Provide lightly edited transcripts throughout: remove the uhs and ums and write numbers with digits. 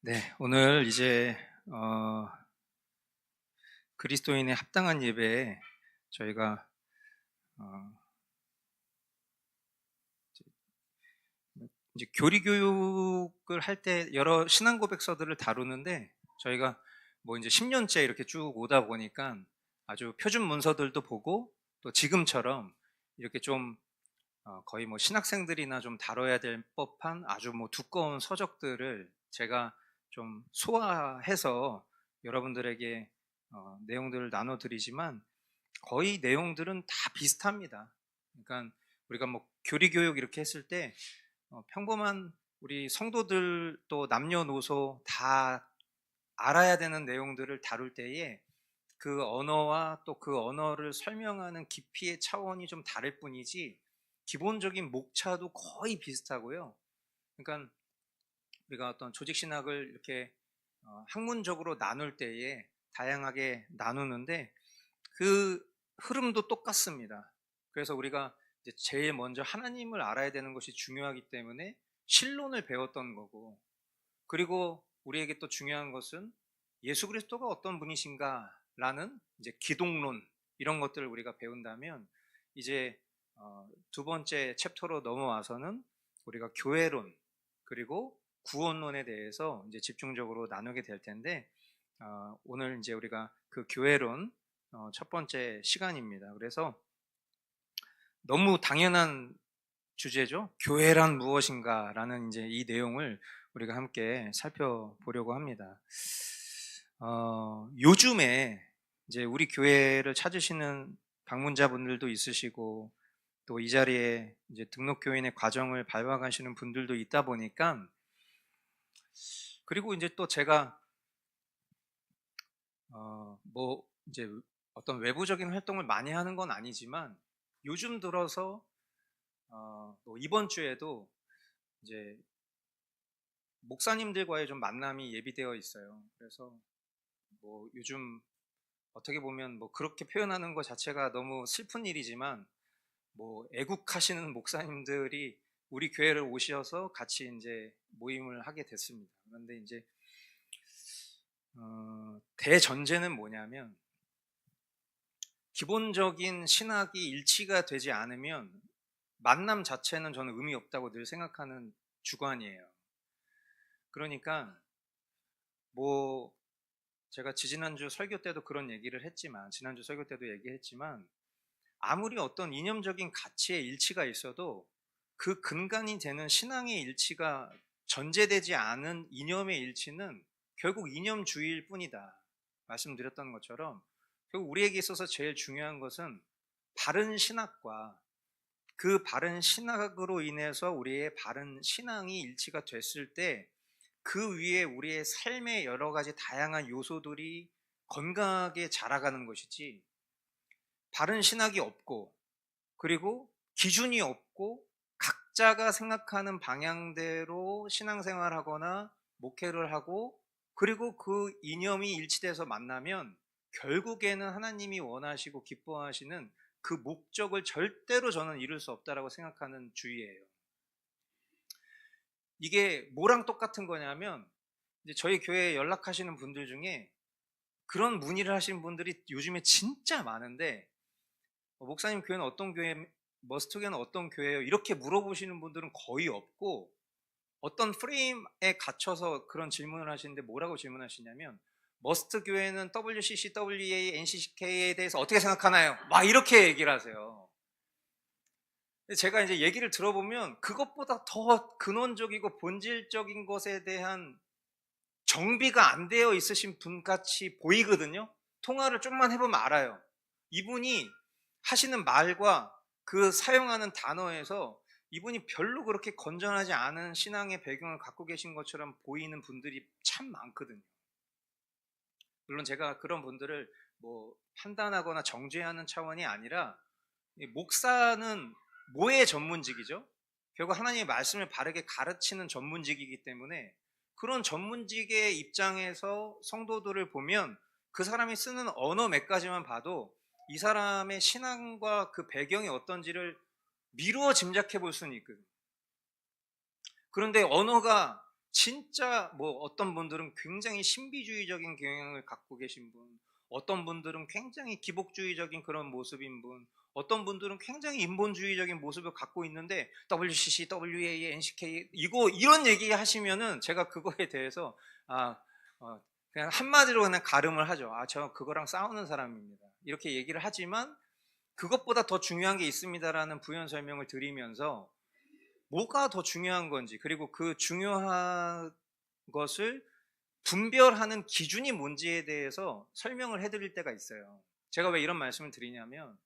네, 오늘 이제 그리스도인의 합당한 예배에 저희가 어, 이제 교리 교육을 할 때 여러 신앙 고백서들을 다루는데 저희가 뭐 이제 10년째 이렇게 쭉 오다 보니까 아주 표준 문서들도 보고 또 지금처럼 이렇게 좀 거의 뭐 신학생들이나 좀 다뤄야 될 법한 아주 뭐 두꺼운 서적들을 제가 좀 소화해서 여러분들에게 내용들을 나눠드리지만 거의 내용들은 다 비슷합니다. 그러니까 우리가 뭐 교리 교육 이렇게 했을 때 평범한 우리 성도들 또 남녀노소 다 알아야 되는 내용들을 다룰 때에 그 언어와 또 그 언어를 설명하는 깊이의 차원이 좀 다를 뿐이지 기본적인 목차도 거의 비슷하고요. 그러니까 우리가 어떤 조직 신학을 이렇게 학문적으로 나눌 때에 다양하게 나누는데 그 흐름도 똑같습니다. 그래서 우리가 이제 제일 먼저 하나님을 알아야 되는 것이 중요하기 때문에 신론을 배웠던 거고, 그리고 우리에게 또 중요한 것은 예수 그리스도가 어떤 분이신가라는 이제 기독론, 이런 것들을 우리가 배운다면 이제 두 번째 챕터로 넘어와서는 우리가 교회론 그리고 구원론에 대해서 이제 집중적으로 나누게 될 텐데, 오늘 이제 우리가 그 교회론 첫 번째 시간입니다. 그래서 너무 당연한 주제죠. 교회란 무엇인가라는 이제 이 내용을 우리가 함께 살펴보려고 합니다. 요즘에 이제 우리 교회를 찾으시는 방문자분들도 있으시고 또 이 자리에 이제 등록 교인의 과정을 밟아가시는 분들도 있다 보니까, 그리고 이제 또 제가 뭐 이제 어떤 외부적인 활동을 많이 하는 건 아니지만 요즘 들어서 또 이번 주에도 이제 목사님들과의 좀 만남이 예비되어 있어요. 그래서 뭐 요즘 어떻게 보면 뭐 그렇게 표현하는 것 자체가 너무 슬픈 일이지만 뭐 애국하시는 목사님들이 우리 교회를 오셔서 같이 이제 모임을 하게 됐습니다. 그런데 이제 대전제는 뭐냐면 기본적인 신학이 일치가 되지 않으면 만남 자체는 저는 의미 없다고 늘 생각하는 주관이에요. 그러니까 뭐 제가 지지난주 설교 때도 그런 얘기를 했지만, 지난주 설교 때도 얘기했지만, 아무리 어떤 이념적인 가치의 일치가 있어도 그 근간이 되는 신앙의 일치가 전제되지 않은 이념의 일치는 결국 이념주의일 뿐이다. 말씀드렸던 것처럼 결국 우리에게 있어서 제일 중요한 것은 바른 신학과 그 바른 신학으로 인해서 우리의 바른 신앙이 일치가 됐을 때 그 위에 우리의 삶의 여러 가지 다양한 요소들이 건강하게 자라가는 것이지, 바른 신학이 없고 그리고 기준이 없고 각자가 생각하는 방향대로 신앙생활하거나 목회를 하고 그리고 그 이념이 일치돼서 만나면 결국에는 하나님이 원하시고 기뻐하시는 그 목적을 절대로 저는 이룰 수 없다라고 생각하는 주의예요. 이게 뭐랑 똑같은 거냐면 이제 저희 교회에 연락하시는 분들 중에 그런 문의를 하시는 분들이 요즘에 진짜 많은데, 목사님 교회는 어떤 교회, 머스트교회는 어떤 교회예요? 이렇게 물어보시는 분들은 거의 없고, 어떤 프레임에 갇혀서 그런 질문을 하시는데 뭐라고 질문하시냐면 머스트 교회는 WCC, WEA, NCCK에 대해서 어떻게 생각하나요? 막 이렇게 얘기를 하세요. 제가 이제 얘기를 들어보면 그것보다 더 근원적이고 본질적인 것에 대한 정비가 안 되어 있으신 분 같이 보이거든요. 통화를 좀만 해보면 알아요. 이분이 하시는 말과 그 사용하는 단어에서 이분이 별로 그렇게 건전하지 않은 신앙의 배경을 갖고 계신 것처럼 보이는 분들이 참 많거든요. 물론 제가 그런 분들을 뭐 판단하거나 정죄하는 차원이 아니라, 목사는 뭐의 전문직이죠? 결국 하나님의 말씀을 바르게 가르치는 전문직이기 때문에 그런 전문직의 입장에서 성도들을 보면 그 사람이 쓰는 언어 몇 가지만 봐도 이 사람의 신앙과 그 배경이 어떤지를 미루어 짐작해 볼 수는 있거든요. 그런데 언어가 진짜 뭐 어떤 분들은 굉장히 신비주의적인 경향을 갖고 계신 분, 어떤 분들은 굉장히 기복주의적인 그런 모습인 분, 어떤 분들은 굉장히 인본주의적인 모습을 갖고 있는데 WCC, WA, NCK 이런 얘기 하시면은 제가 그거에 대해서 아, 그냥 한마디로 그냥 가름을 하죠. 저 그거랑 싸우는 사람입니다. 이렇게 얘기를 하지만 그것보다 더 중요한 게 있습니다라는 부연 설명을 드리면서 뭐가 더 중요한 건지, 그리고 그 중요한 것을 분별하는 기준이 뭔지에 대해서 설명을 해드릴 때가 있어요. 제가 왜 이런 말씀을 드리냐면,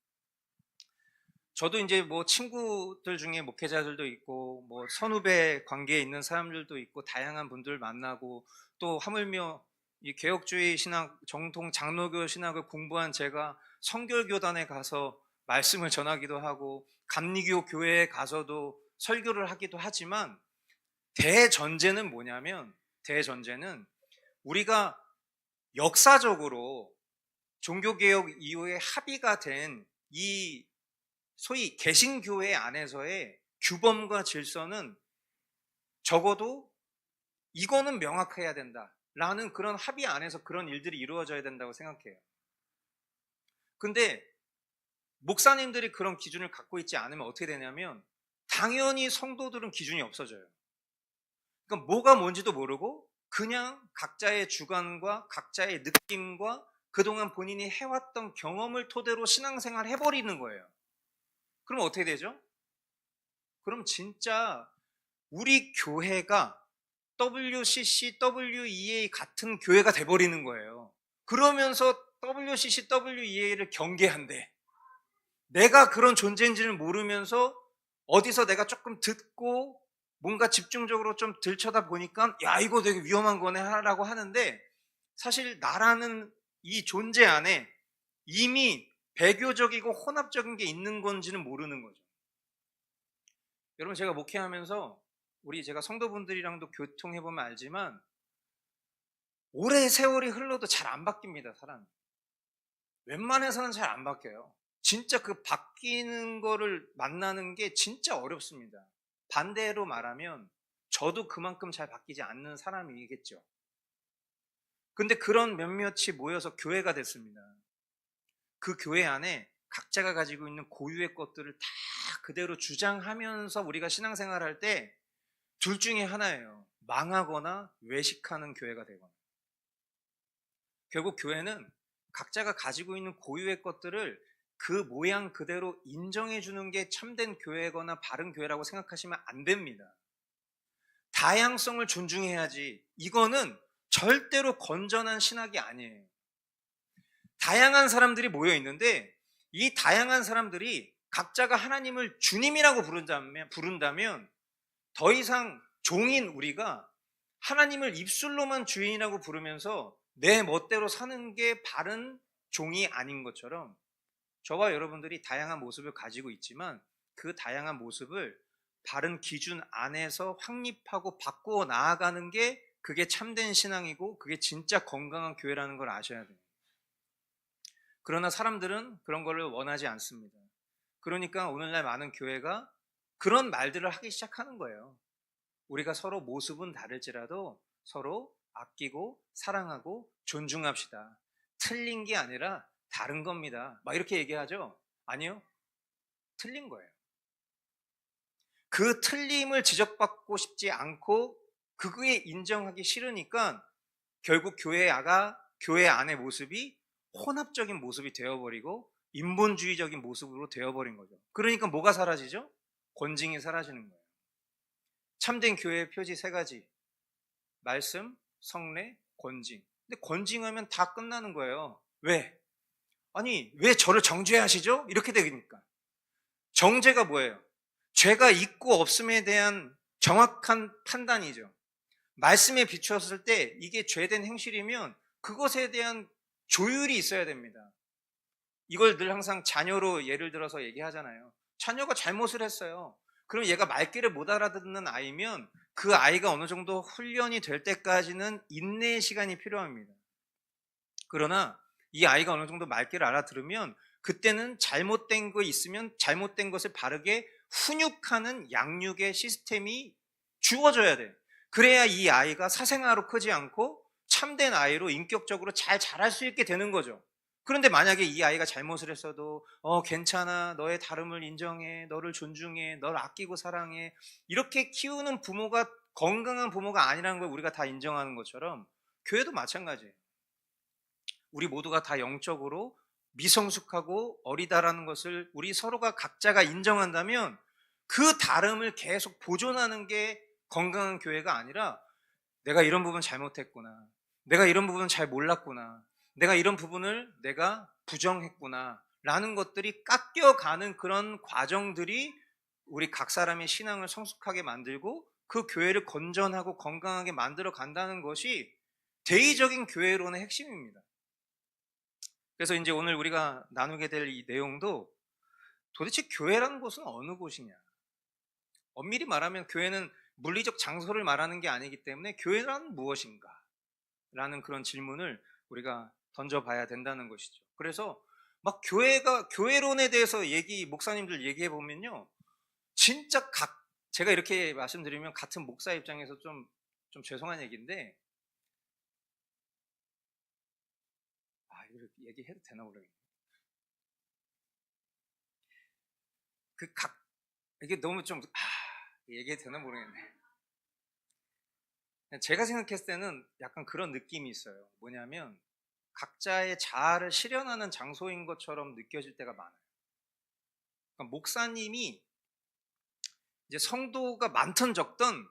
저도 이제 뭐 친구들 중에 목회자들도 있고, 뭐 선후배 관계에 있는 사람들도 있고, 다양한 분들 만나고, 또 하물며 이 개혁주의 신학, 정통 장로교 신학을 공부한 제가 성결교단에 가서 말씀을 전하기도 하고, 감리교 교회에 가서도 설교를 하기도 하지만, 대전제는 뭐냐면, 대전제는 우리가 역사적으로 종교개혁 이후에 합의가 된 이 소위 개신교회 안에서의 규범과 질서는 적어도 이거는 명확해야 된다라는 그런 합의 안에서 그런 일들이 이루어져야 된다고 생각해요. 근데 목사님들이 그런 기준을 갖고 있지 않으면 어떻게 되냐면 당연히 성도들은 기준이 없어져요. 그러니까 뭐가 뭔지도 모르고 그냥 각자의 주관과 각자의 느낌과 그동안 본인이 해왔던 경험을 토대로 신앙생활 해버리는 거예요. 그럼 어떻게 되죠? 그럼 진짜 우리 교회가 WCC, WEA 같은 교회가 돼버리는 거예요. 그러면서 WCC, WEA를 경계한대. 내가 그런 존재인지를 모르면서 어디서 내가 조금 듣고 뭔가 집중적으로 좀 들춰다 보니까 야, 이거 되게 위험한 거네 라고 하는데, 사실 나라는 이 존재 안에 이미 배교적이고 혼합적인 게 있는 건지는 모르는 거죠. 여러분, 제가 목회하면서 제가 성도분들이랑도 교통해보면 알지만 오래 세월이 흘러도 잘 안 바뀝니다, 사람이. 웬만해서는 잘 안 바뀌어요. 진짜 그 바뀌는 거를 만나는 게 진짜 어렵습니다. 반대로 말하면 저도 그만큼 잘 바뀌지 않는 사람이겠죠. 근데 그런 몇몇이 모여서 교회가 됐습니다. 그 교회 안에 각자가 가지고 있는 고유의 것들을 다 그대로 주장하면서 우리가 신앙생활할 때 둘 중에 하나예요. 망하거나 외식하는 교회가 되거나. 결국 교회는 각자가 가지고 있는 고유의 것들을 그 모양 그대로 인정해 주는 게 참된 교회거나 바른 교회라고 생각하시면 안 됩니다. 다양성을 존중해야지. 이거는 절대로 건전한 신학이 아니에요. 다양한 사람들이 모여 있는데 이 다양한 사람들이 각자가 하나님을 주님이라고 부른다면 더 이상 종인 우리가 하나님을 입술로만 주인이라고 부르면서 내 멋대로 사는 게 바른 종이 아닌 것처럼, 저와 여러분들이 다양한 모습을 가지고 있지만 그 다양한 모습을 바른 기준 안에서 확립하고 바꾸어 나아가는 게 그게 참된 신앙이고 그게 진짜 건강한 교회라는 걸 아셔야 돼요. 그러나 사람들은 그런 거를 원하지 않습니다. 그러니까 오늘날 많은 교회가 그런 말들을 하기 시작하는 거예요. 우리가 서로 모습은 다를지라도 서로 아끼고 사랑하고 존중합시다. 틀린 게 아니라 다른 겁니다. 막 이렇게 얘기하죠? 아니요. 틀린 거예요. 그 틀림을 지적받고 싶지 않고 그게 인정하기 싫으니까 결국 교회 안의 모습이 혼합적인 모습이 되어버리고 인본주의적인 모습으로 되어버린 거죠. 그러니까 뭐가 사라지죠? 권징이 사라지는 거예요. 참된 교회의 표지 3가지. 말씀, 성례, 권징. 근데 권징하면 다 끝나는 거예요. 왜? 아니, 왜 저를 정죄하시죠? 이렇게 되니까. 정죄가 뭐예요? 죄가 있고 없음에 대한 정확한 판단이죠. 말씀에 비추었을 때 이게 죄된 행실이면 그것에 대한 조율이 있어야 됩니다. 이걸 늘 항상 자녀로 예를 들어서 얘기하잖아요. 자녀가 잘못을 했어요. 그럼 얘가 말귀를 못 알아듣는 아이면 그 아이가 어느 정도 훈련이 될 때까지는 인내의 시간이 필요합니다. 그러나 이 아이가 어느 정도 말귀를 알아들으면 그때는 잘못된 거 있으면 잘못된 것을 바르게 훈육하는 양육의 시스템이 주어져야 돼. 그래야 이 아이가 사생아로 크지 않고 참된 아이로 인격적으로 잘 자랄 수 있게 되는 거죠. 그런데 만약에 이 아이가 잘못을 했어도 괜찮아, 너의 다름을 인정해, 너를 존중해, 널 아끼고 사랑해, 이렇게 키우는 부모가 건강한 부모가 아니라는 걸 우리가 다 인정하는 것처럼 교회도 마찬가지예요. 우리 모두가 다 영적으로 미성숙하고 어리다라는 것을 우리 서로가 각자가 인정한다면 그 다름을 계속 보존하는 게 건강한 교회가 아니라, 내가 이런 부분 잘못했구나, 내가 이런 부분 잘 몰랐구나, 내가 이런 부분을 내가 부정했구나 라는 것들이 깎여가는 그런 과정들이 우리 각 사람의 신앙을 성숙하게 만들고 그 교회를 건전하고 건강하게 만들어 간다는 것이 대의적인 교회론의 핵심입니다. 그래서 이제 오늘 우리가 나누게 될 이 내용도 도대체 교회라는 곳은 어느 곳이냐, 엄밀히 말하면 교회는 물리적 장소를 말하는 게 아니기 때문에 교회란 무엇인가 라는 그런 질문을 우리가 던져봐야 된다는 것이죠. 그래서 막 교회론에 대해서 목사님들 얘기해 보면요, 진짜 제가 이렇게 말씀드리면 같은 목사 입장에서 좀 죄송한 얘기인데, 이렇게 얘기해도 되나 모르겠네. 이게 너무 얘기해도 되나 모르겠네. 제가 생각했을 때는 약간 그런 느낌이 있어요. 뭐냐면 각자의 자아를 실현하는 장소인 것처럼 느껴질 때가 많아요. 그러니까 목사님이 이제 성도가 많든 적든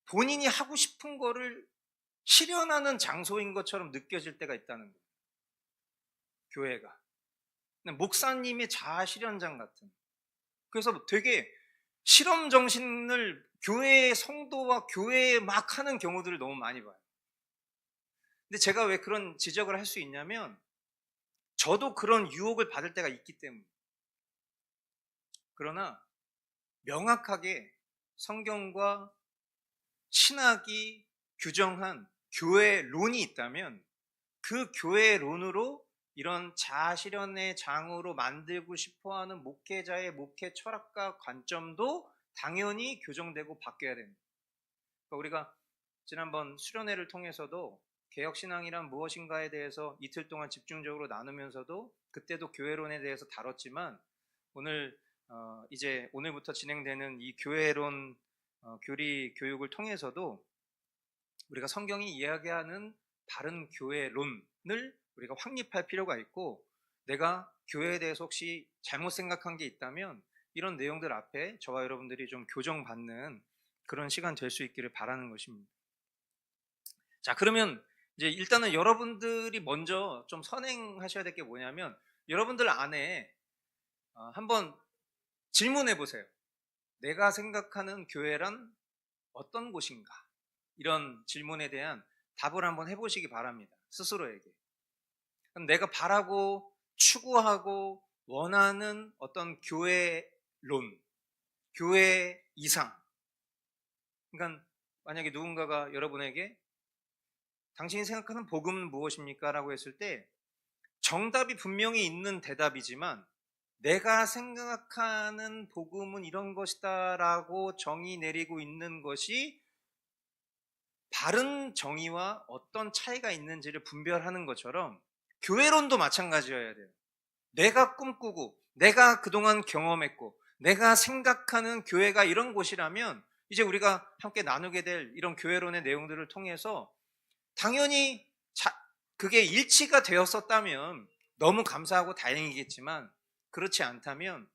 본인이 하고 싶은 거를 실현하는 장소인 것처럼 느껴질 때가 있다는 거예요. 교회가. 목사님의 자아 실현장 같은. 그래서 되게 실험 정신을 교회의 성도와 교회에 막 하는 경우들을 너무 많이 봐요. 근데 제가 왜 그런 지적을 할 수 있냐면, 저도 그런 유혹을 받을 때가 있기 때문에. 그러나 명확하게 성경과 신학이 규정한 교회론이 있다면 그 교회론으로 이런 자아실현의 장으로 만들고 싶어하는 목회자의 목회 철학과 관점도 당연히 교정되고 바뀌어야 됩니다. 그러니까 우리가 지난번 수련회를 통해서도 개혁신앙이란 무엇인가에 대해서 이틀 동안 집중적으로 나누면서도 그때도 교회론에 대해서 다뤘지만, 이제 오늘부터 진행되는 이 교회론 교리 교육을 통해서도 우리가 성경이 이야기하는 바른 교회론을 우리가 확립할 필요가 있고, 내가 교회에 대해서 혹시 잘못 생각한 게 있다면 이런 내용들 앞에 저와 여러분들이 좀 교정받는 그런 시간 될 수 있기를 바라는 것입니다. 자, 그러면 이제 일단은 여러분들이 먼저 좀 선행하셔야 될 게 뭐냐면, 여러분들 안에 한번 질문해 보세요. 내가 생각하는 교회란 어떤 곳인가? 이런 질문에 대한 답을 한번 해보시기 바랍니다. 스스로에게. 그럼 내가 바라고 추구하고 원하는 어떤 교회론, 교회 이상. 그러니까 만약에 누군가가 여러분에게 당신이 생각하는 복음은 무엇입니까? 라고 했을 때 정답이 분명히 있는 대답이지만, 내가 생각하는 복음은 이런 것이다 라고 정의 내리고 있는 것이 바른 정의와 어떤 차이가 있는지를 분별하는 것처럼 교회론도 마찬가지여야 돼요. 내가 꿈꾸고 내가 그동안 경험했고 내가 생각하는 교회가 이런 곳이라면, 이제 우리가 함께 나누게 될 이런 교회론의 내용들을 통해서 당연히 그게 일치가 되었었다면 너무 감사하고 다행이겠지만, 그렇지 않다면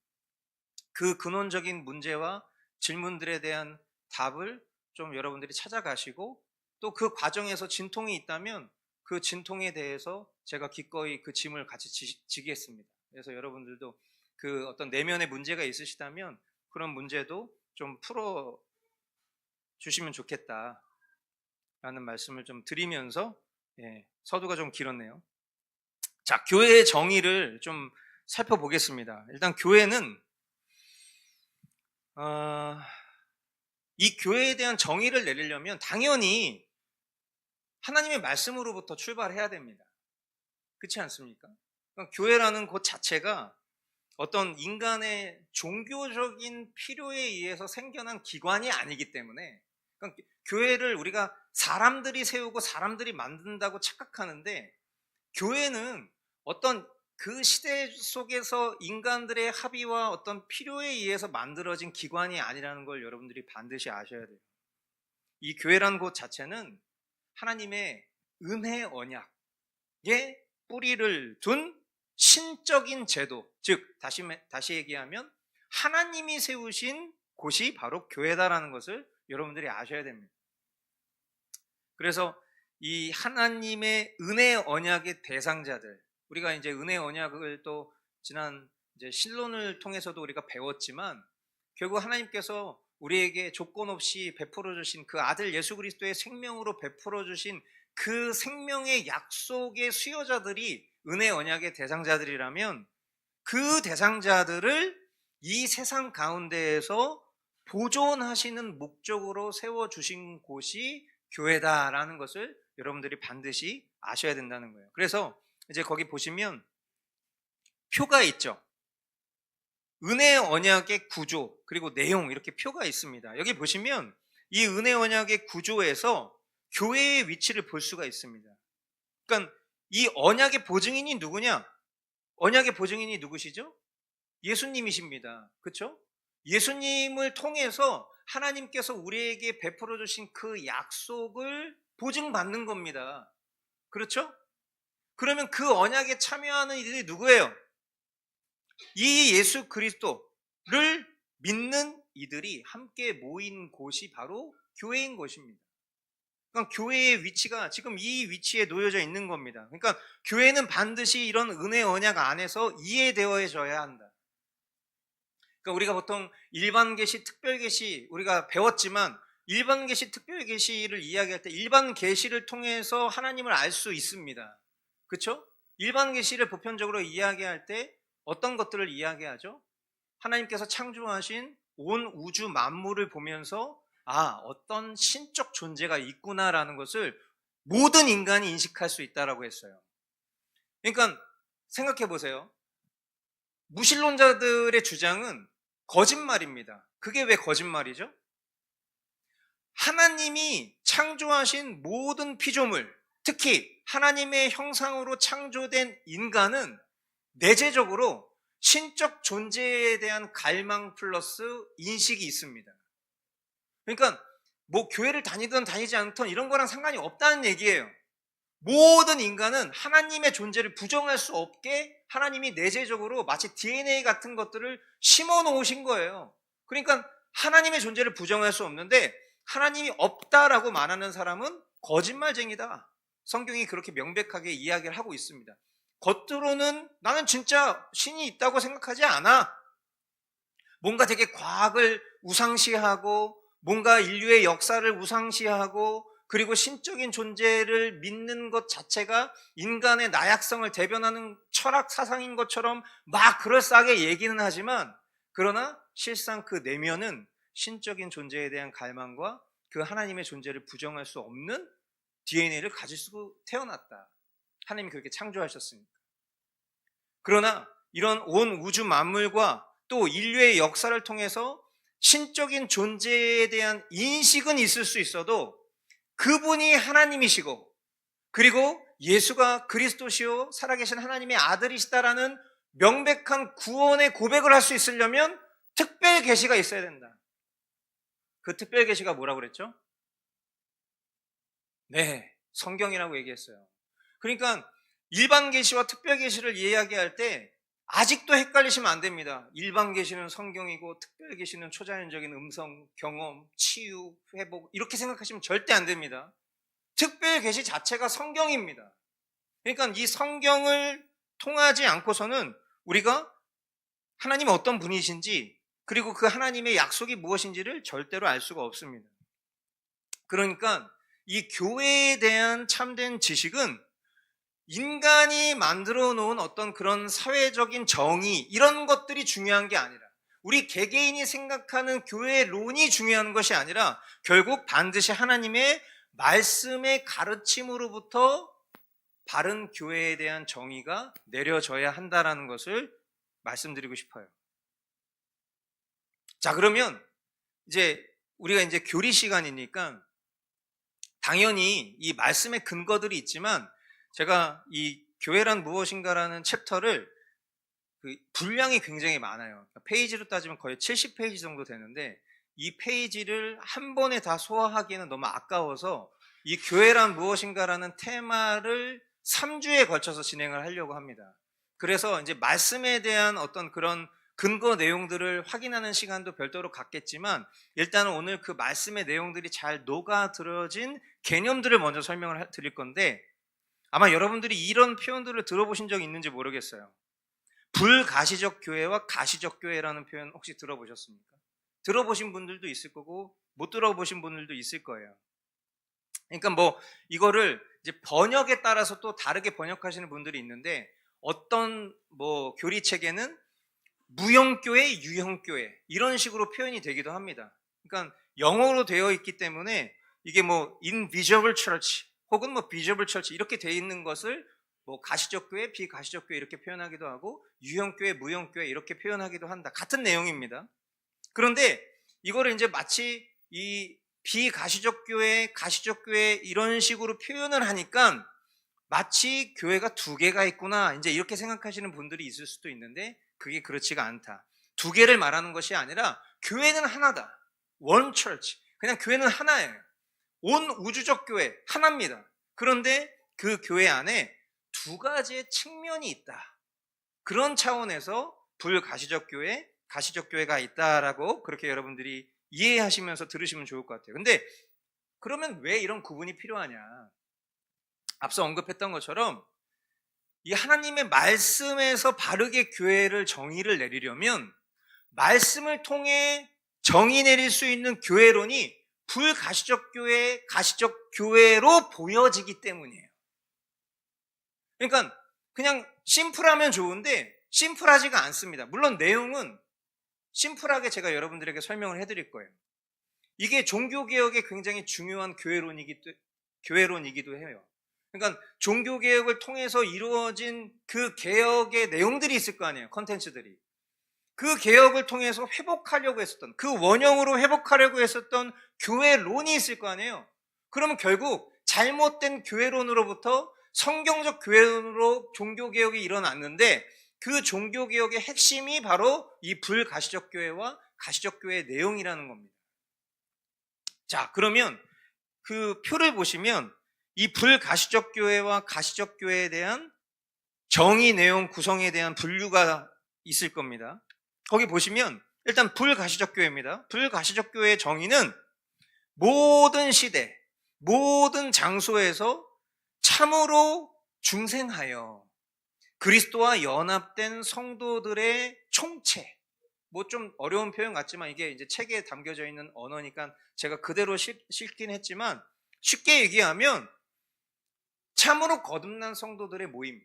그 근원적인 문제와 질문들에 대한 답을 좀 여러분들이 찾아가시고, 또 그 과정에서 진통이 있다면 그 진통에 대해서 제가 기꺼이 그 짐을 같이 지겠습니다. 그래서 여러분들도 그 어떤 내면의 문제가 있으시다면 그런 문제도 좀 풀어 주시면 좋겠다라는 말씀을 좀 드리면서, 서두가 좀 길었네요. 자, 교회의 정의를 좀 살펴보겠습니다. 일단 교회는 이 교회에 대한 정의를 내리려면 당연히 하나님의 말씀으로부터 출발해야 됩니다. 그렇지 않습니까? 그러니까 교회라는 곳 자체가 어떤 인간의 종교적인 필요에 의해서 생겨난 기관이 아니기 때문에 그러니까 교회를 우리가 사람들이 세우고 사람들이 만든다고 착각하는데, 교회는 어떤 그 시대 속에서 인간들의 합의와 어떤 필요에 의해서 만들어진 기관이 아니라는 걸 여러분들이 반드시 아셔야 돼요. 이 교회라는 곳 자체는 하나님의 은혜 언약에 뿌리를 둔 신적인 제도, 즉 다시 얘기하면 하나님이 세우신 곳이 바로 교회다라는 것을 여러분들이 아셔야 됩니다. 그래서 이 하나님의 은혜 언약의 대상자들, 우리가 이제 은혜 언약을 또 지난 이제 신론을 통해서도 우리가 배웠지만, 결국 하나님께서 우리에게 조건 없이 베풀어 주신 그 아들 예수 그리스도의 생명으로 베풀어 주신 그 생명의 약속의 수요자들이 은혜 언약의 대상자들이라면, 그 대상자들을 이 세상 가운데에서 보존하시는 목적으로 세워주신 곳이 교회다라는 것을 여러분들이 반드시 아셔야 된다는 거예요. 그래서 이제 거기 보시면 표가 있죠. 은혜 언약의 구조 그리고 내용, 이렇게 표가 있습니다. 여기 보시면 이 은혜 언약의 구조에서 교회의 위치를 볼 수가 있습니다. 그러니까 이 언약의 보증인이 누구냐? 언약의 보증인이 누구시죠? 예수님이십니다. 그렇죠? 예수님을 통해서 하나님께서 우리에게 베풀어 주신 그 약속을 보증받는 겁니다. 그렇죠? 그러면 그 언약에 참여하는 이들이 누구예요? 이 예수 그리스도를 믿는 이들이 함께 모인 곳이 바로 교회인 것입니다. 그러니까 교회의 위치가 지금 이 위치에 놓여져 있는 겁니다. 그러니까 교회는 반드시 이런 은혜 언약 안에서 이해되어져야 한다. 그러니까 우리가 보통 일반 계시, 특별 계시 우리가 배웠지만, 일반 계시, 특별 계시를 이야기할 때 일반 계시를 통해서 하나님을 알 수 있습니다. 그렇죠? 일반 계시를 보편적으로 이야기할 때 어떤 것들을 이야기하죠? 하나님께서 창조하신 온 우주 만물을 보면서 어떤 신적 존재가 있구나라는 것을 모든 인간이 인식할 수 있다라고 했어요. 그러니까 생각해 보세요. 무신론자들의 주장은 거짓말입니다. 그게 왜 거짓말이죠? 하나님이 창조하신 모든 피조물, 특히 하나님의 형상으로 창조된 인간은 내재적으로 신적 존재에 대한 갈망 플러스 인식이 있습니다. 그러니까 뭐 교회를 다니든 다니지 않든 이런 거랑 상관이 없다는 얘기예요. 모든 인간은 하나님의 존재를 부정할 수 없게 하나님이 내재적으로 마치 DNA 같은 것들을 심어 놓으신 거예요. 그러니까 하나님의 존재를 부정할 수 없는데, 하나님이 없다라고 말하는 사람은 거짓말쟁이다. 성경이 그렇게 명백하게 이야기를 하고 있습니다. 겉으로는 나는 진짜 신이 있다고 생각하지 않아. 뭔가 되게 과학을 우상시하고 뭔가 인류의 역사를 우상시하고 그리고 신적인 존재를 믿는 것 자체가 인간의 나약성을 대변하는 철학 사상인 것처럼 막 그럴싸하게 얘기는 하지만, 그러나 실상 그 내면은 신적인 존재에 대한 갈망과 그 하나님의 존재를 부정할 수 없는 DNA를 가지고 태어났다. 하나님이 그렇게 창조하셨으니까. 그러나 이런 온 우주 만물과 또 인류의 역사를 통해서 신적인 존재에 대한 인식은 있을 수 있어도 그분이 하나님이시고 그리고 예수가 그리스도시요 살아계신 하나님의 아들이시다라는 명백한 구원의 고백을 할 수 있으려면 특별 계시가 있어야 된다. 그 특별 계시가 뭐라고 그랬죠? 네, 성경이라고 얘기했어요. 그러니까 일반 계시와 특별 계시를 이야기할 때 아직도 헷갈리시면 안 됩니다. 일반 계시는 성경이고 특별 계시는 초자연적인 음성, 경험, 치유, 회복, 이렇게 생각하시면 절대 안 됩니다. 특별 계시 자체가 성경입니다. 그러니까 이 성경을 통하지 않고서는 우리가 하나님이 어떤 분이신지 그리고 그 하나님의 약속이 무엇인지를 절대로 알 수가 없습니다. 그러니까 이 교회에 대한 참된 지식은 인간이 만들어 놓은 어떤 그런 사회적인 정의, 이런 것들이 중요한 게 아니라, 우리 개개인이 생각하는 교회론이 중요한 것이 아니라 결국 반드시 하나님의 말씀의 가르침으로부터 바른 교회에 대한 정의가 내려져야 한다라는 것을 말씀드리고 싶어요. 자, 그러면 이제 우리가 이제 교리 시간이니까 당연히 이 말씀의 근거들이 있지만 제가 이 교회란 무엇인가라는 챕터를 분량이 굉장히 많아요. 페이지로 따지면 거의 70페이지 정도 되는데 이 페이지를 한 번에 다 소화하기에는 너무 아까워서 이 교회란 무엇인가라는 테마를 3주에 걸쳐서 진행을 하려고 합니다. 그래서 이제 말씀에 대한 어떤 그런 근거 내용들을 확인하는 시간도 별도로 갖겠지만 일단은 오늘 그 말씀의 내용들이 잘 녹아들어진 개념들을 먼저 설명을 드릴 건데 아마 여러분들이 이런 표현들을 들어보신 적이 있는지 모르겠어요. 불가시적 교회와 가시적 교회라는 표현 혹시 들어보셨습니까? 들어보신 분들도 있을 거고 못 들어보신 분들도 있을 거예요. 그러니까 뭐 이거를 이제 번역에 따라서 또 다르게 번역하시는 분들이 있는데 어떤 뭐 교리책에는 무형교회, 유형교회 이런 식으로 표현이 되기도 합니다. 그러니까 영어로 되어 있기 때문에 이게 뭐 invisible church 혹은 뭐 visible church 이렇게 되어 있는 것을 뭐 가시적 교회, 비가시적 교회 이렇게 표현하기도 하고 유형교회, 무형교회 이렇게 표현하기도 한다. 같은 내용입니다. 그런데 이거를 이제 마치 이 비가시적 교회, 가시적 교회 이런 식으로 표현을 하니까 마치 교회가 두 개가 있구나 이제 이렇게 생각하시는 분들이 있을 수도 있는데 그게 그렇지가 않다. 두 개를 말하는 것이 아니라 교회는 하나다. One church. 그냥 교회는 하나예요. 온 우주적 교회 하나입니다. 그런데 그 교회 안에 두 가지의 측면이 있다. 그런 차원에서 불가시적 교회, 가시적 교회가 있다라고 그렇게 여러분들이 이해하시면서 들으시면 좋을 것 같아요. 근데 그러면 왜 이런 구분이 필요하냐? 앞서 언급했던 것처럼 이 하나님의 말씀에서 바르게 교회를 정의를 내리려면 말씀을 통해 정의 내릴 수 있는 교회론이 불가시적 교회, 가시적 교회로 보여지기 때문이에요. 그러니까 그냥 심플하면 좋은데 심플하지가 않습니다. 물론 내용은 심플하게 제가 여러분들에게 설명을 해드릴 거예요. 이게 종교개혁에 굉장히 중요한 교회론이기도 해요. 그러니까 종교개혁을 통해서 이루어진 그 개혁의 내용들이 있을 거 아니에요. 컨텐츠들이. 그 개혁을 통해서 회복하려고 했었던 그 원형으로 회복하려고 했었던 교회론이 있을 거 아니에요. 그러면 결국 잘못된 교회론으로부터 성경적 교회론으로 종교개혁이 일어났는데 그 종교개혁의 핵심이 바로 이 불가시적 교회와 가시적 교회의 내용이라는 겁니다. 자, 그러면 그 표를 보시면 이 불가시적 교회와 가시적 교회에 대한 정의 내용 구성에 대한 분류가 있을 겁니다. 거기 보시면 일단 불가시적 교회입니다. 불가시적 교회의 정의는 모든 시대, 모든 장소에서 참으로 중생하여 그리스도와 연합된 성도들의 총체. 뭐 좀 어려운 표현 같지만 이게 이제 책에 담겨져 있는 언어니까 제가 그대로 읽긴 했지만 쉽게 얘기하면 참으로 거듭난 성도들의 모임.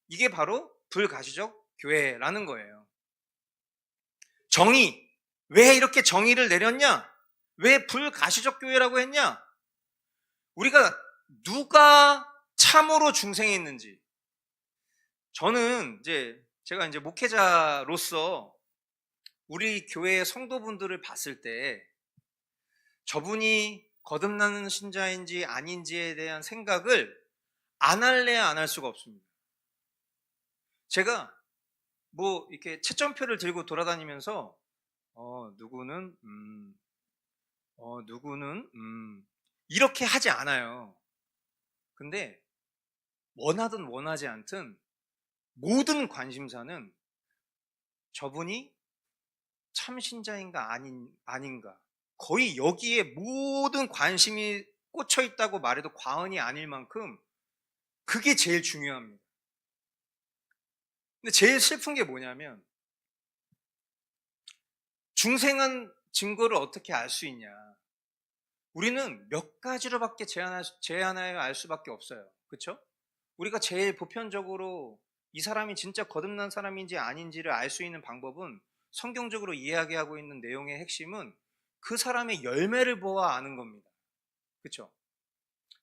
이게 바로 불가시적 교회라는 거예요. 정의. 왜 이렇게 정의를 내렸냐? 왜 불가시적 교회라고 했냐? 우리가 누가 참으로 중생했는지. 저는 제가 이제 목회자로서 우리 교회의 성도분들을 봤을 때 저분이 거듭나는 신자인지 아닌지에 대한 생각을 안 할래야 안 할 수가 없습니다. 제가 뭐 이렇게 채점표를 들고 돌아다니면서 누구는 누구는 이렇게 하지 않아요. 근데 원하든 원하지 않든 모든 관심사는 저분이 참신자인가 아닌가 거의 여기에 모든 관심이 꽂혀 있다고 말해도 과언이 아닐 만큼 그게 제일 중요합니다. 근데 제일 슬픈 게 뭐냐면 중생한 증거를 어떻게 알 수 있냐. 우리는 몇 가지로밖에 제한하여 알 수밖에 없어요. 그렇죠? 우리가 제일 보편적으로 이 사람이 진짜 거듭난 사람인지 아닌지를 알 수 있는 방법은 성경적으로 이야기하고 있는 내용의 핵심은 그 사람의 열매를 보아 아는 겁니다. 그렇죠?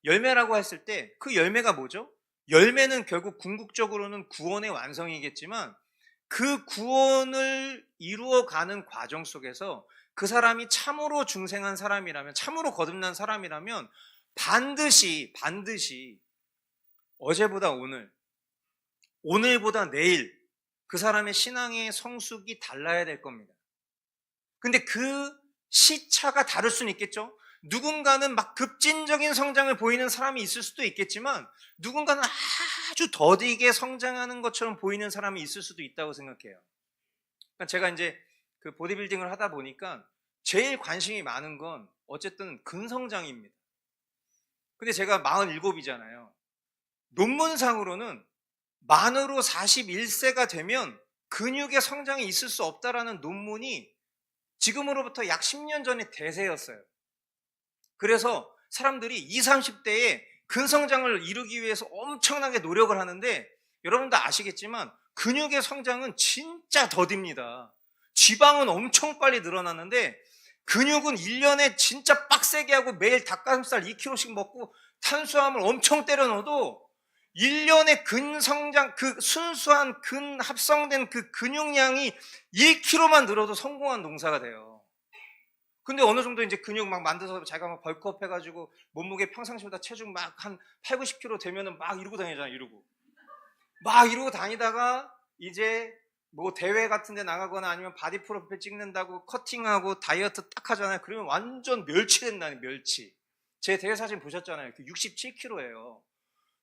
열매라고 했을 때 그 열매가 뭐죠? 열매는 결국 궁극적으로는 구원의 완성이겠지만 그 구원을 이루어가는 과정 속에서 그 사람이 참으로 중생한 사람이라면, 참으로 거듭난 사람이라면 반드시 어제보다 오늘, 오늘보다 내일 그 사람의 신앙의 성숙이 달라야 될 겁니다. 근데 그 시차가 다를 수는 있겠죠. 누군가는 막 급진적인 성장을 보이는 사람이 있을 수도 있겠지만 누군가는 아주 더디게 성장하는 것처럼 보이는 사람이 있을 수도 있다고 생각해요. 그러니까 제가 이제 그 보디빌딩을 하다 보니까 제일 관심이 많은 건 어쨌든 근성장입니다. 근데 제가 47이잖아요. 논문상으로는 만으로 41세가 되면 근육의 성장이 있을 수 없다라는 논문이 지금으로부터 약 10년 전에 대세였어요. 그래서 사람들이 20, 30대에 근성장을 이루기 위해서 엄청나게 노력을 하는데 여러분도 아시겠지만 근육의 성장은 진짜 더딥니다. 지방은 엄청 빨리 늘어나는데 근육은 1년에 진짜 빡세게 하고 매일 닭가슴살 2kg씩 먹고 탄수화물 엄청 때려 넣어도 1년의 근성장, 그 순수한 합성된 그 근육량이 1kg만 늘어도 성공한 농사가 돼요. 근데 어느 정도 이제 근육 막 만들어서 자기가 막 벌크업 해가지고 몸무게 평상시보다 체중 막 한 8, 90kg 되면은 막 이러고 다니잖아요, 이러고. 막 이러고 다니다가 이제 뭐 대회 같은 데 나가거나 아니면 바디 프로필 찍는다고 커팅하고 다이어트 딱 하잖아요. 그러면 완전 멸치된다니, 멸치. 제 대회 사진 보셨잖아요. 67kg예요.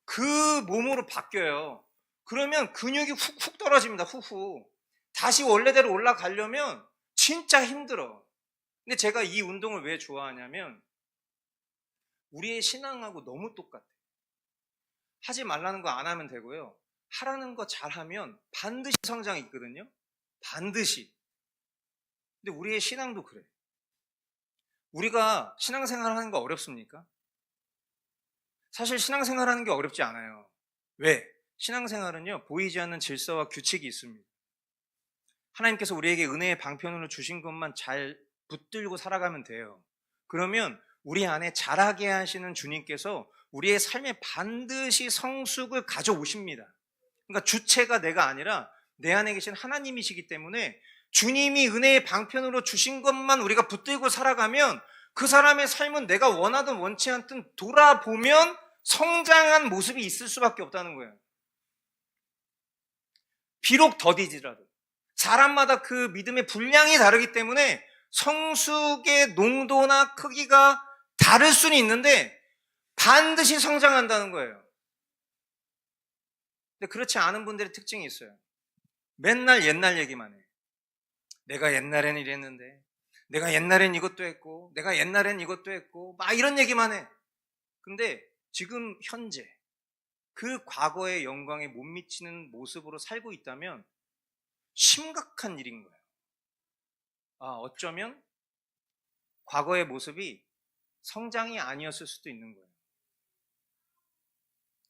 그 몸으로 바뀌어요. 그러면 근육이 훅훅 떨어집니다. 훅훅. 다시 원래대로 올라가려면 진짜 힘들어. 근데 제가 이 운동을 왜 좋아하냐면 우리의 신앙하고 너무 똑같아요. 하지 말라는 거 안 하면 되고요. 하라는 거 잘하면 반드시 성장이 있거든요. 반드시. 근데 우리의 신앙도 그래. 우리가 신앙생활 하는 거 어렵습니까? 사실 신앙생활 하는 게 어렵지 않아요. 왜? 신앙생활은요, 보이지 않는 질서와 규칙이 있습니다. 하나님께서 우리에게 은혜의 방편으로 주신 것만 잘 붙들고 살아가면 돼요. 그러면 우리 안에 자라게 하시는 주님께서 우리의 삶에 반드시 성숙을 가져오십니다. 그러니까 주체가 내가 아니라 내 안에 계신 하나님이시기 때문에 주님이 은혜의 방편으로 주신 것만 우리가 붙들고 살아가면 그 사람의 삶은 내가 원하든 원치 않든 돌아보면 성장한 모습이 있을 수밖에 없다는 거예요. 비록 더디지라도. 사람마다 그 믿음의 분량이 다르기 때문에 성숙의 농도나 크기가 다를 수는 있는데 반드시 성장한다는 거예요. 근데 그렇지 않은 분들의 특징이 있어요. 맨날 옛날 얘기만 해. 내가 옛날엔 이랬는데, 내가 옛날엔 이것도 했고, 내가 옛날엔 이것도 했고, 막 이런 얘기만 해. 근데 지금 현재 그 과거의 영광에 못 미치는 모습으로 살고 있다면 심각한 일인 거예요. 어쩌면 과거의 모습이 성장이 아니었을 수도 있는 거예요.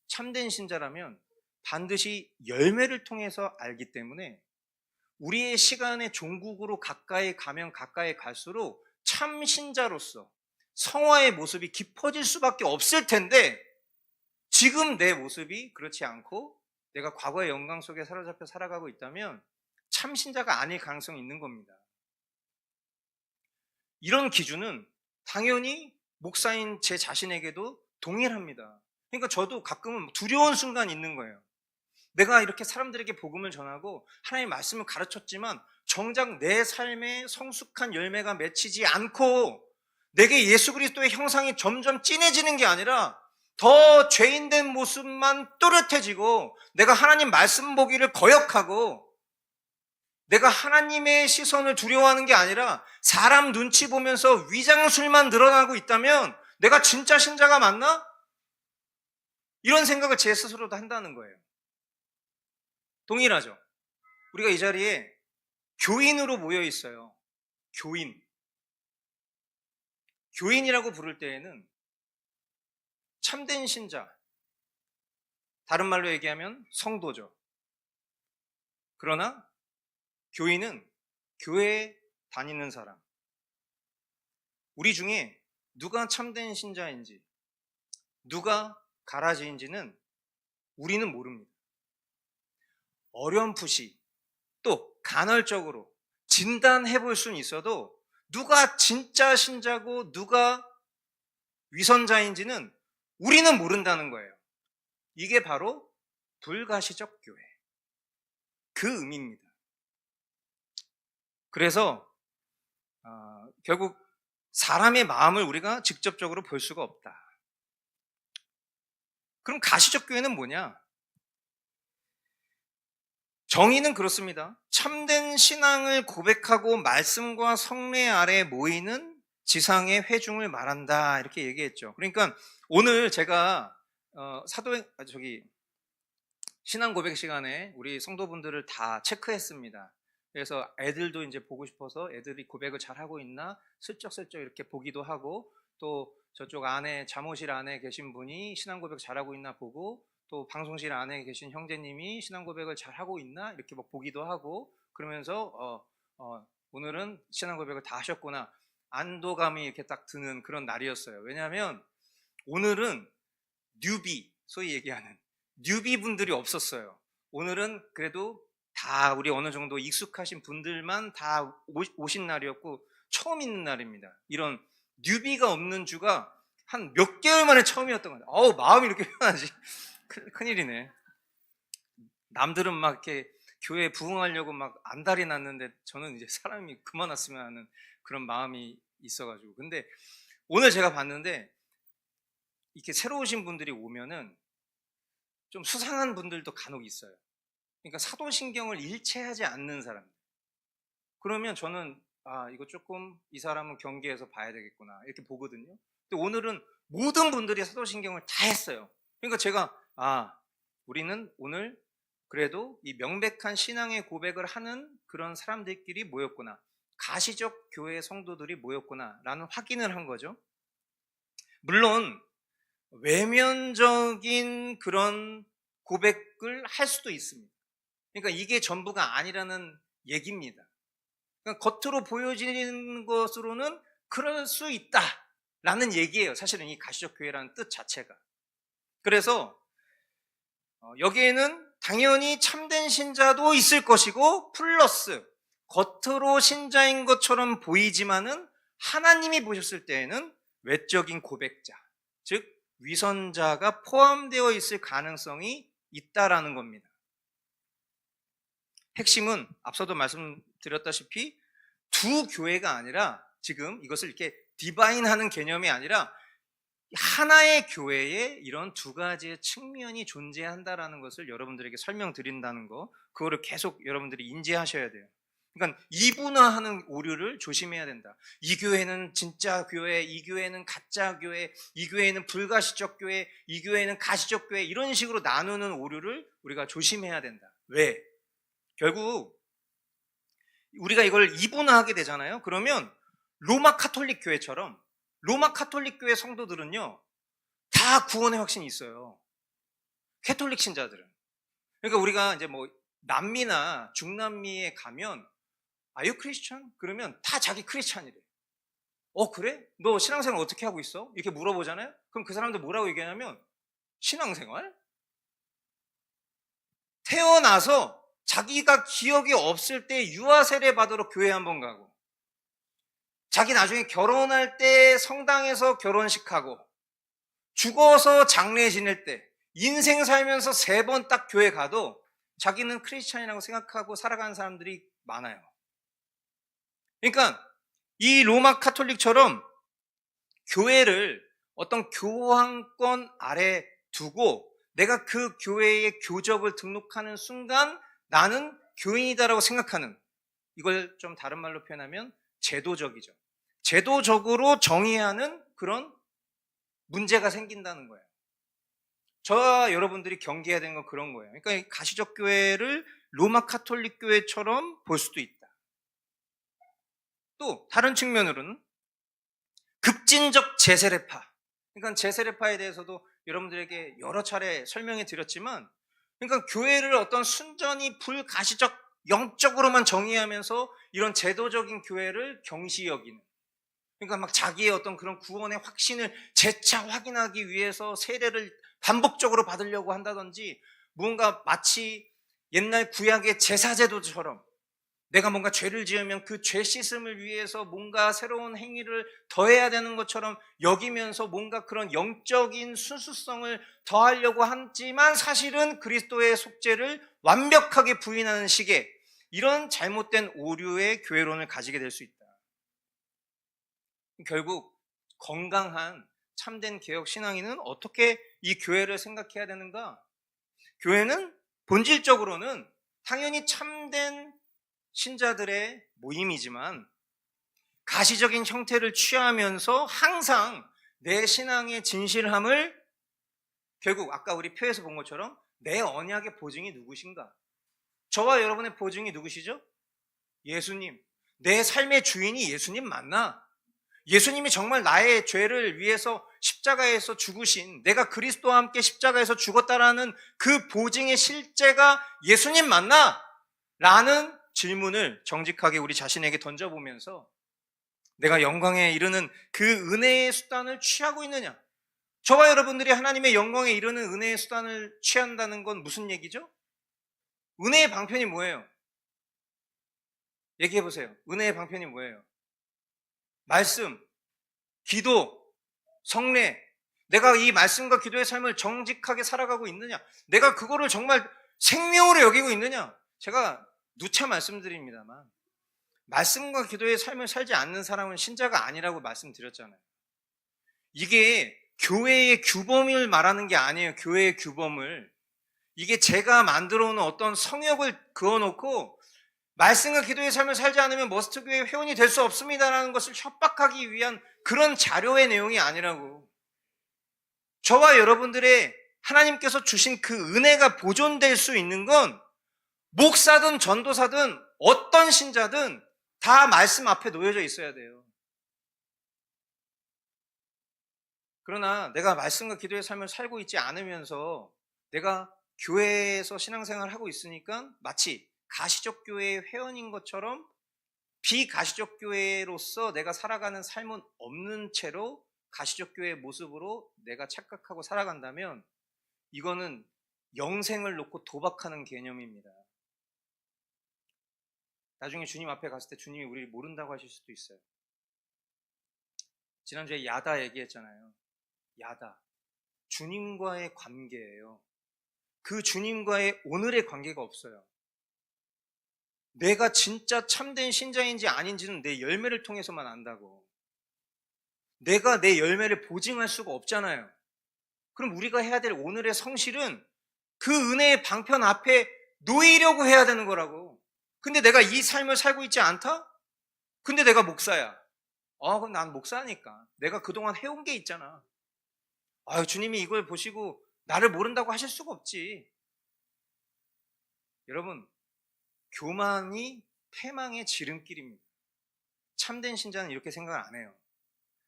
참된 신자라면 반드시 열매를 통해서 알기 때문에 우리의 시간의 종국으로 가까이 가면 가까이 갈수록 참 신자로서 성화의 모습이 깊어질 수밖에 없을 텐데 지금 내 모습이 그렇지 않고 내가 과거의 영광 속에 사로잡혀 살아가고 있다면 참 신자가 아닐 가능성이 있는 겁니다. 이런 기준은 당연히 목사인 제 자신에게도 동일합니다. 그러니까 저도 가끔은 두려운 순간이 있는 거예요. 내가 이렇게 사람들에게 복음을 전하고 하나님의 말씀을 가르쳤지만 정작 내 삶에 성숙한 열매가 맺히지 않고 내게 예수 그리스도의 형상이 점점 진해지는 게 아니라 더 죄인된 모습만 또렷해지고 내가 하나님 말씀 보기를 거역하고 내가 하나님의 시선을 두려워하는 게 아니라 사람 눈치 보면서 위장술만 늘어나고 있다면 내가 진짜 신자가 맞나? 이런 생각을 제 스스로도 한다는 거예요. 동일하죠? 우리가 이 자리에 교인으로 모여 있어요. 교인. 교인이라고 부를 때에는 참된 신자, 다른 말로 얘기하면 성도죠. 그러나 교인은 교회에 다니는 사람. 우리 중에 누가 참된 신자인지, 누가 가라지인지는 우리는 모릅니다. 어렴풋이 또 간헐적으로 진단해 볼 수는 있어도 누가 진짜 신자고 누가 위선자인지는 우리는 모른다는 거예요. 이게 바로 불가시적 교회, 그 의미입니다. 그래서 결국 사람의 마음을 우리가 직접적으로 볼 수가 없다. 그럼 가시적 교회는 뭐냐? 정의는 그렇습니다. 참된 신앙을 고백하고 말씀과 성례 아래 모이는 지상의 회중을 말한다, 이렇게 얘기했죠. 그러니까 오늘 제가 신앙 고백 시간에 우리 성도분들을 다 체크했습니다. 그래서 애들도 이제 보고 싶어서 애들이 고백을 잘 하고 있나 슬쩍슬쩍 이렇게 보기도 하고, 또 저쪽 안에 잠옷실 안에 계신 분이 신앙 고백 잘하고 있나 보고, 또 방송실 안에 계신 형제님이 신앙 고백을 잘하고 있나 이렇게 막 보기도 하고, 그러면서 오늘은 신앙 고백을 다 하셨구나, 안도감이 이렇게 딱 드는 그런 날이었어요. 왜냐하면 오늘은 뉴비, 소위 얘기하는 뉴비 분들이 없었어요. 오늘은 그래도 다 우리 어느 정도 익숙하신 분들만 다 오신 날이었고 처음 있는 날입니다. 이런 뉴비가 없는 주가 한 몇 개월 만에 처음이었던 거예요. 마음이 이렇게 편하지. 큰일이네. 남들은 막 이렇게 교회에 부흥하려고 막 안달이 났는데 저는 이제 사람이 그만 왔으면 하는 그런 마음이 있어가지고. 근데 오늘 제가 봤는데 이렇게 새로 오신 분들이 오면은 좀 수상한 분들도 간혹 있어요. 그러니까 사도신경을 일체하지 않는 사람. 그러면 저는 이거 조금 이 사람은 경계해서 봐야 되겠구나 이렇게 보거든요. 근데 오늘은 모든 분들이 사도신경을 다 했어요. 그러니까 제가 우리는 오늘 그래도 이 명백한 신앙의 고백을 하는 그런 사람들끼리 모였구나, 가시적 교회 성도들이 모였구나 라는 확인을 한 거죠. 물론 외면적인 그런 고백을 할 수도 있습니다. 그러니까 이게 전부가 아니라는 얘기입니다. 그러니까 겉으로 보여지는 것으로는 그럴 수 있다라는 얘기예요. 사실은 이 가시적 교회라는 뜻 자체가. 그래서 여기에는 당연히 참된 신자도 있을 것이고, 플러스 겉으로 신자인 것처럼 보이지만은 하나님이 보셨을 때에는 외적인 고백자, 즉 위선자가 포함되어 있을 가능성이 있다라는 겁니다. 핵심은 앞서도 말씀드렸다시피 두 교회가 아니라, 지금 이것을 이렇게 디바인하는 개념이 아니라 하나의 교회에 이런 두 가지의 측면이 존재한다라는 것을 여러분들에게 설명드린다는 거, 그거를 계속 여러분들이 인지하셔야 돼요. 그러니까 이분화하는 오류를 조심해야 된다. 이 교회는 진짜 교회, 이 교회는 가짜 교회, 이 교회는 불가시적 교회, 이 교회는 가시적 교회, 이런 식으로 나누는 오류를 우리가 조심해야 된다. 왜? 결국 우리가 이걸 이분화하게 되잖아요. 그러면 로마 카톨릭 교회처럼, 로마 카톨릭 교회 성도들은요 다 구원의 확신이 있어요. 캐톨릭 신자들은. 그러니까 우리가 이제 뭐 남미나 중남미에 가면 Are you Christian? 그러면 다 자기 크리스찬이래. 그래? 너 신앙생활 어떻게 하고 있어? 이렇게 물어보잖아요. 그럼 그 사람들 뭐라고 얘기하냐면, 신앙생활? 태어나서 자기가 기억이 없을 때 유아 세례 받으러 교회 한번 가고, 자기 나중에 결혼할 때 성당에서 결혼식하고, 죽어서 장례 지낼 때, 인생 살면서 3번 딱 교회 가도 자기는 크리스찬이라고 생각하고 살아가는 사람들이 많아요. 그러니까 이 로마 카톨릭처럼 교회를 어떤 교황권 아래 두고 내가 그 교회의 교적을 등록하는 순간 나는 교인이다라고 생각하는, 이걸 좀 다른 말로 표현하면 제도적이죠. 제도적으로 정의하는 그런 문제가 생긴다는 거예요. 저와 여러분들이 경계해야 되는 건 그런 거예요. 그러니까 가시적 교회를 로마 카톨릭 교회처럼 볼 수도 있다. 또 다른 측면으로는 급진적 제세례파. 그러니까 제세례파에 대해서도 여러분들에게 여러 차례 설명해 드렸지만, 그러니까 교회를 어떤 순전히 불가시적 영적으로만 정의하면서 이런 제도적인 교회를 경시 여기는, 그러니까 막 자기의 어떤 그런 구원의 확신을 재차 확인하기 위해서 세례를 반복적으로 받으려고 한다든지, 뭔가 마치 옛날 구약의 제사제도처럼 내가 뭔가 죄를 지으면 그 죄 씻음을 위해서 뭔가 새로운 행위를 더해야 되는 것처럼 여기면서 뭔가 그런 영적인 순수성을 더하려고 하지만 사실은 그리스도의 속죄를 완벽하게 부인하는 식의 이런 잘못된 오류의 교회론을 가지게 될 수 있다. 결국 건강한 참된 개혁 신앙인은 어떻게 이 교회를 생각해야 되는가? 교회는 본질적으로는 당연히 참된 신자들의 모임이지만 가시적인 형태를 취하면서 항상 내 신앙의 진실함을 결국 아까 우리 표에서 본 것처럼 내 언약의 보증이 누구신가? 저와 여러분의 보증이 누구시죠? 예수님. 내 삶의 주인이 예수님 맞나? 예수님이 정말 나의 죄를 위해서 십자가에서 죽으신, 내가 그리스도와 함께 십자가에서 죽었다라는 그 보증의 실제가 예수님 맞나? 라는 질문을 정직하게 우리 자신에게 던져보면서 내가 영광에 이르는 그 은혜의 수단을 취하고 있느냐? 저와 여러분들이 하나님의 영광에 이르는 은혜의 수단을 취한다는 건 무슨 얘기죠? 은혜의 방편이 뭐예요? 얘기해 보세요. 은혜의 방편이 뭐예요? 말씀, 기도, 성례. 내가 이 말씀과 기도의 삶을 정직하게 살아가고 있느냐? 내가 그거를 정말 생명으로 여기고 있느냐? 제가 누차 말씀드립니다만 말씀과 기도의 삶을 살지 않는 사람은 신자가 아니라고 말씀드렸잖아요. 이게 교회의 규범을 말하는 게 아니에요. 교회의 규범을. 이게 제가 만들어 놓은 어떤 성역을 그어놓고 말씀과 기도의 삶을 살지 않으면 머스트교회 회원이 될 수 없습니다라는 것을 협박하기 위한 그런 자료의 내용이 아니라고. 저와 여러분들의 하나님께서 주신 그 은혜가 보존될 수 있는 건 목사든 전도사든 어떤 신자든 다 말씀 앞에 놓여져 있어야 돼요. 그러나 내가 말씀과 기도의 삶을 살고 있지 않으면서 내가 교회에서 신앙생활을 하고 있으니까 마치 가시적 교회의 회원인 것처럼 비가시적 교회로서 내가 살아가는 삶은 없는 채로 가시적 교회의 모습으로 내가 착각하고 살아간다면 이거는 영생을 놓고 도박하는 개념입니다. 나중에 주님 앞에 갔을 때 주님이 우리를 모른다고 하실 수도 있어요. 지난주에 야다 얘기했잖아요. 야다. 주님과의 관계예요. 그 주님과의 오늘의 관계가 없어요. 내가 진짜 참된 신자인지 아닌지는 내 열매를 통해서만 안다고. 내가 내 열매를 보증할 수가 없잖아요. 그럼 우리가 해야 될 오늘의 성실은 그 은혜의 방편 앞에 놓이려고 해야 되는 거라고. 근데 내가 이 삶을 살고 있지 않다? 근데 내가 목사야. 그럼 난 목사니까. 내가 그동안 해온 게 있잖아. 주님이 이걸 보시고 나를 모른다고 하실 수가 없지. 여러분, 교만이 패망의 지름길입니다. 참된 신자는 이렇게 생각을 안 해요.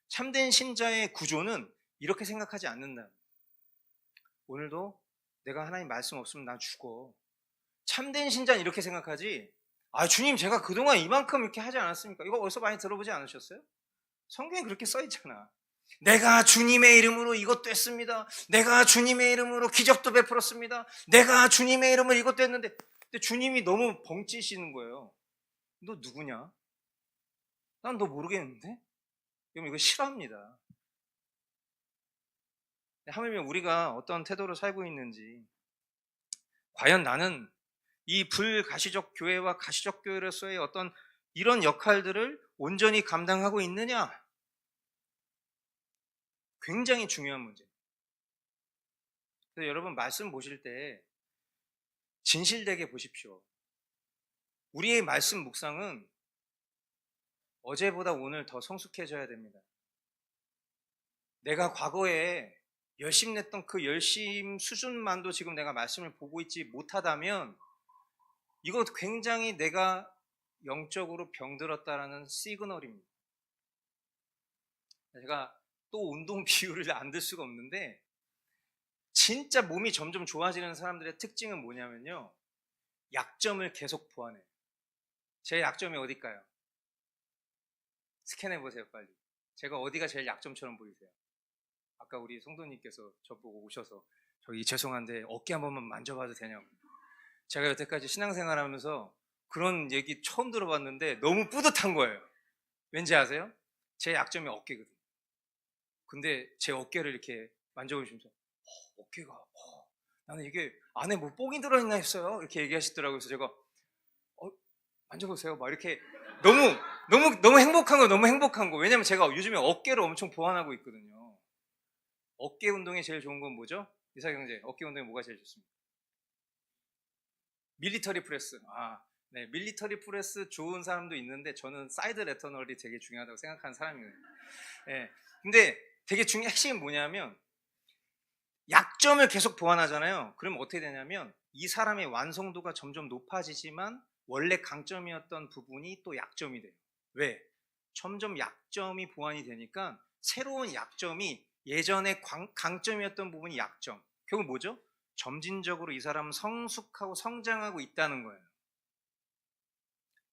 참된 신자의 구조는 이렇게 생각하지 않는다. 오늘도 내가 하나님 말씀 없으면 나 죽어. 참된 신자는 이렇게 생각하지. 주님, 제가 그동안 이만큼 이렇게 하지 않았습니까? 이거 어디서 많이 들어보지 않으셨어요? 성경에 그렇게 써 있잖아. 내가 주님의 이름으로 이것도 했습니다. 내가 주님의 이름으로 기적도 베풀었습니다. 내가 주님의 이름으로 이것도 했는데, 근데 주님이 너무 벙찌시는 거예요. 너 누구냐? 난 너 모르겠는데? 그럼 이거 싫어합니다. 하물며 우리가 어떤 태도로 살고 있는지, 과연 나는 이 불가시적 교회와 가시적 교회로서의 어떤 이런 역할들을 온전히 감당하고 있느냐? 굉장히 중요한 문제입니다. 그래서 여러분 말씀 보실 때 진실되게 보십시오. 우리의 말씀 묵상은 어제보다 오늘 더 성숙해져야 됩니다. 내가 과거에 열심 냈던 그 열심 수준만도 지금 내가 말씀을 보고 있지 못하다면 이거 굉장히 내가 영적으로 병들었다라는 시그널입니다. 제가 또 운동 비율을 안 들 수가 없는데 진짜 몸이 점점 좋아지는 사람들의 특징은 뭐냐면요. 약점을 계속 보완해요. 제 약점이 어딜까요? 스캔해 보세요, 빨리. 제가 어디가 제일 약점처럼 보이세요? 아까 우리 성도님께서 저보고 오셔서 저기 죄송한데 어깨 한 번만 만져봐도 되냐고. 제가 여태까지 신앙생활 하면서 그런 얘기 처음 들어봤는데 너무 뿌듯한 거예요. 왠지 아세요? 제 약점이 어깨거든요. 근데 제 어깨를 이렇게 만져보시면서 어깨가 나는 이게 안에 뭐 뽕이 들어있나 했어요. 이렇게 얘기하시더라고요. 그래서 제가 만져보세요. 막 이렇게 너무 행복한 거, 너무 행복한 거. 왜냐면 제가 요즘에 어깨를 엄청 보완하고 있거든요. 어깨 운동에 제일 좋은 건 뭐죠? 이사경제, 어깨 운동에 뭐가 제일 좋습니까? 밀리터리 프레스. 네, 밀리터리 프레스 좋은 사람도 있는데 저는 사이드 레터널이 되게 중요하다고 생각하는 사람이에요. 네, 근데 되게 핵심이 뭐냐면 약점을 계속 보완하잖아요. 그럼 어떻게 되냐면 이 사람의 완성도가 점점 높아지지만 원래 강점이었던 부분이 또 약점이 돼요. 왜? 점점 약점이 보완이 되니까 새로운 약점이 예전에 강점이었던 부분이 약점. 결국 뭐죠? 점진적으로 이 사람은 성숙하고 성장하고 있다는 거예요.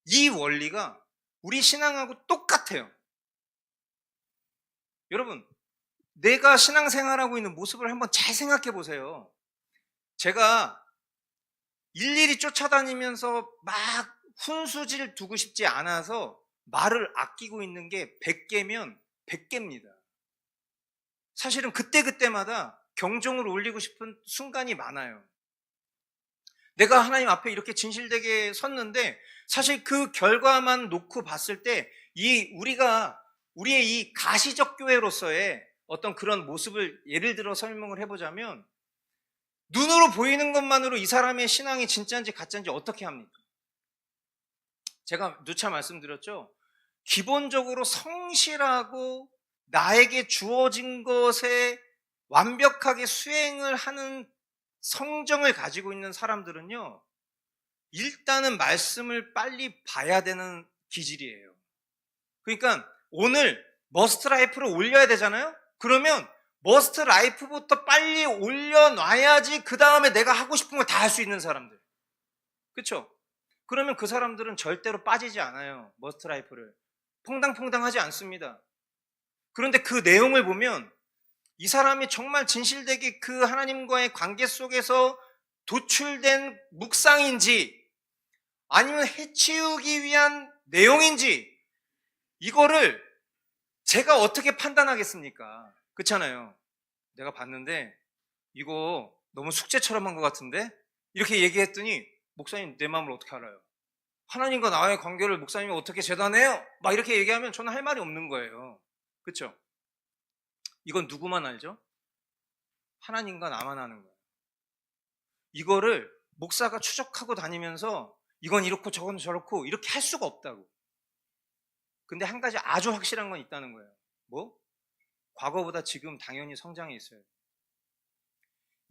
이 원리가 우리 신앙하고 똑같아요. 여러분, 내가 신앙생활하고 있는 모습을 한번 잘 생각해 보세요. 제가 일일이 쫓아다니면서 막 훈수질 두고 싶지 않아서 말을 아끼고 있는 게 100개면 100개입니다. 사실은 그때그때마다 경종을 울리고 싶은 순간이 많아요. 내가 하나님 앞에 이렇게 진실되게 섰는데 사실 그 결과만 놓고 봤을 때 우리의 이 가시적 교회로서의 어떤 그런 모습을 예를 들어 설명을 해보자면 눈으로 보이는 것만으로 이 사람의 신앙이 진짜인지 가짜인지 어떻게 합니까? 제가 누차 말씀드렸죠. 기본적으로 성실하고 나에게 주어진 것에 완벽하게 수행을 하는 성정을 가지고 있는 사람들은요, 일단은 말씀을 빨리 봐야 되는 기질이에요. 그러니까 오늘 머스트 라이프를 올려야 되잖아요? 그러면 머스트 라이프부터 빨리 올려놔야지 그 다음에 내가 하고 싶은 걸 다 할 수 있는 사람들. 그렇죠? 그러면 그 사람들은 절대로 빠지지 않아요. 머스트 라이프를. 퐁당퐁당하지 않습니다. 그런데 그 내용을 보면 이 사람이 정말 진실되게 그 하나님과의 관계 속에서 도출된 묵상인지 아니면 해치우기 위한 내용인지 이거를 제가 어떻게 판단하겠습니까? 그렇잖아요. 내가 봤는데 이거 너무 숙제처럼 한 것 같은데? 이렇게 얘기했더니 목사님 내 마음을 어떻게 알아요? 하나님과 나의 관계를 목사님이 어떻게 재단해요? 막 이렇게 얘기하면 저는 할 말이 없는 거예요. 그렇죠? 이건 누구만 알죠? 하나님과 나만 아는 거예요. 이거를 목사가 추적하고 다니면서 이건 이렇고 저건 저렇고 이렇게 할 수가 없다고. 근데 한 가지 아주 확실한 건 있다는 거예요. 뭐? 과거보다 지금 당연히 성장해 있어요.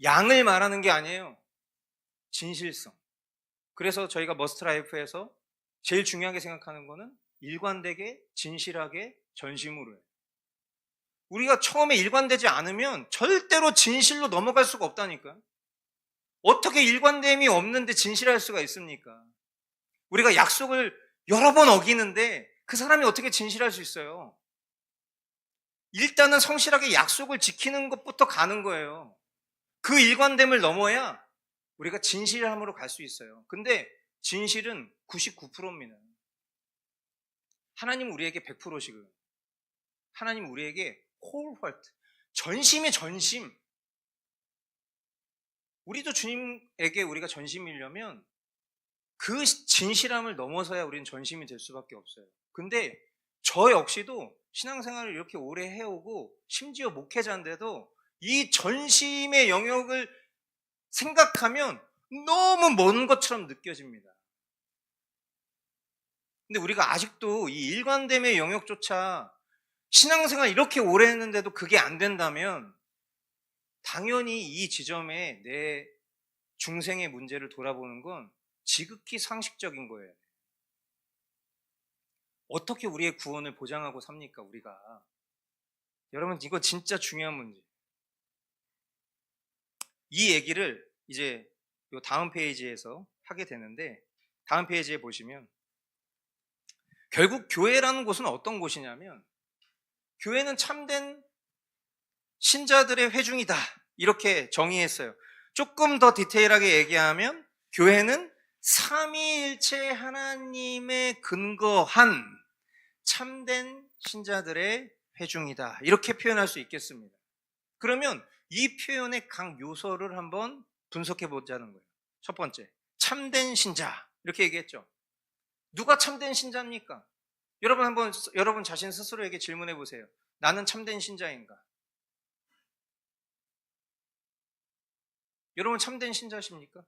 양을 말하는 게 아니에요. 진실성. 그래서 저희가 머스트 라이프에서 제일 중요하게 생각하는 거는 일관되게 진실하게 전심으로 해요. 우리가 처음에 일관되지 않으면 절대로 진실로 넘어갈 수가 없다니까. 어떻게 일관됨이 없는데 진실할 수가 있습니까? 우리가 약속을 여러 번 어기는데 그 사람이 어떻게 진실할 수 있어요? 일단은 성실하게 약속을 지키는 것부터 가는 거예요. 그 일관됨을 넘어야 우리가 진실함으로 갈 수 있어요. 근데 진실은 99%입니다. 하나님은 우리에게 100%시고요. 하나님은 우리에게 whole heart, 전심의 전심. 우리도 주님에게 우리가 전심이려면 그 진실함을 넘어서야 우리는 전심이 될 수밖에 없어요. 근데 저 역시도 신앙생활을 이렇게 오래 해오고 심지어 목회자인데도 이 전심의 영역을 생각하면 너무 먼 것처럼 느껴집니다. 근데 우리가 아직도 이 일관됨의 영역조차 신앙생활 이렇게 오래 했는데도 그게 안 된다면 당연히 이 지점에 내 중생의 문제를 돌아보는 건 지극히 상식적인 거예요. 어떻게 우리의 구원을 보장하고 삽니까, 우리가? 여러분, 이거 진짜 중요한 문제. 이 얘기를 이제 요 다음 페이지에서 하게 되는데, 다음 페이지에 보시면 결국 교회라는 곳은 어떤 곳이냐면 교회는 참된 신자들의 회중이다, 이렇게 정의했어요. 조금 더 디테일하게 얘기하면 교회는 삼위일체 하나님에 근거한 참된 신자들의 회중이다. 이렇게 표현할 수 있겠습니다. 그러면 이 표현의 각 요소를 한번 분석해 보자는 거예요. 첫 번째, 참된 신자. 이렇게 얘기했죠. 누가 참된 신자입니까? 여러분 자신 스스로에게 질문해 보세요. 나는 참된 신자인가? 여러분 참된 신자십니까?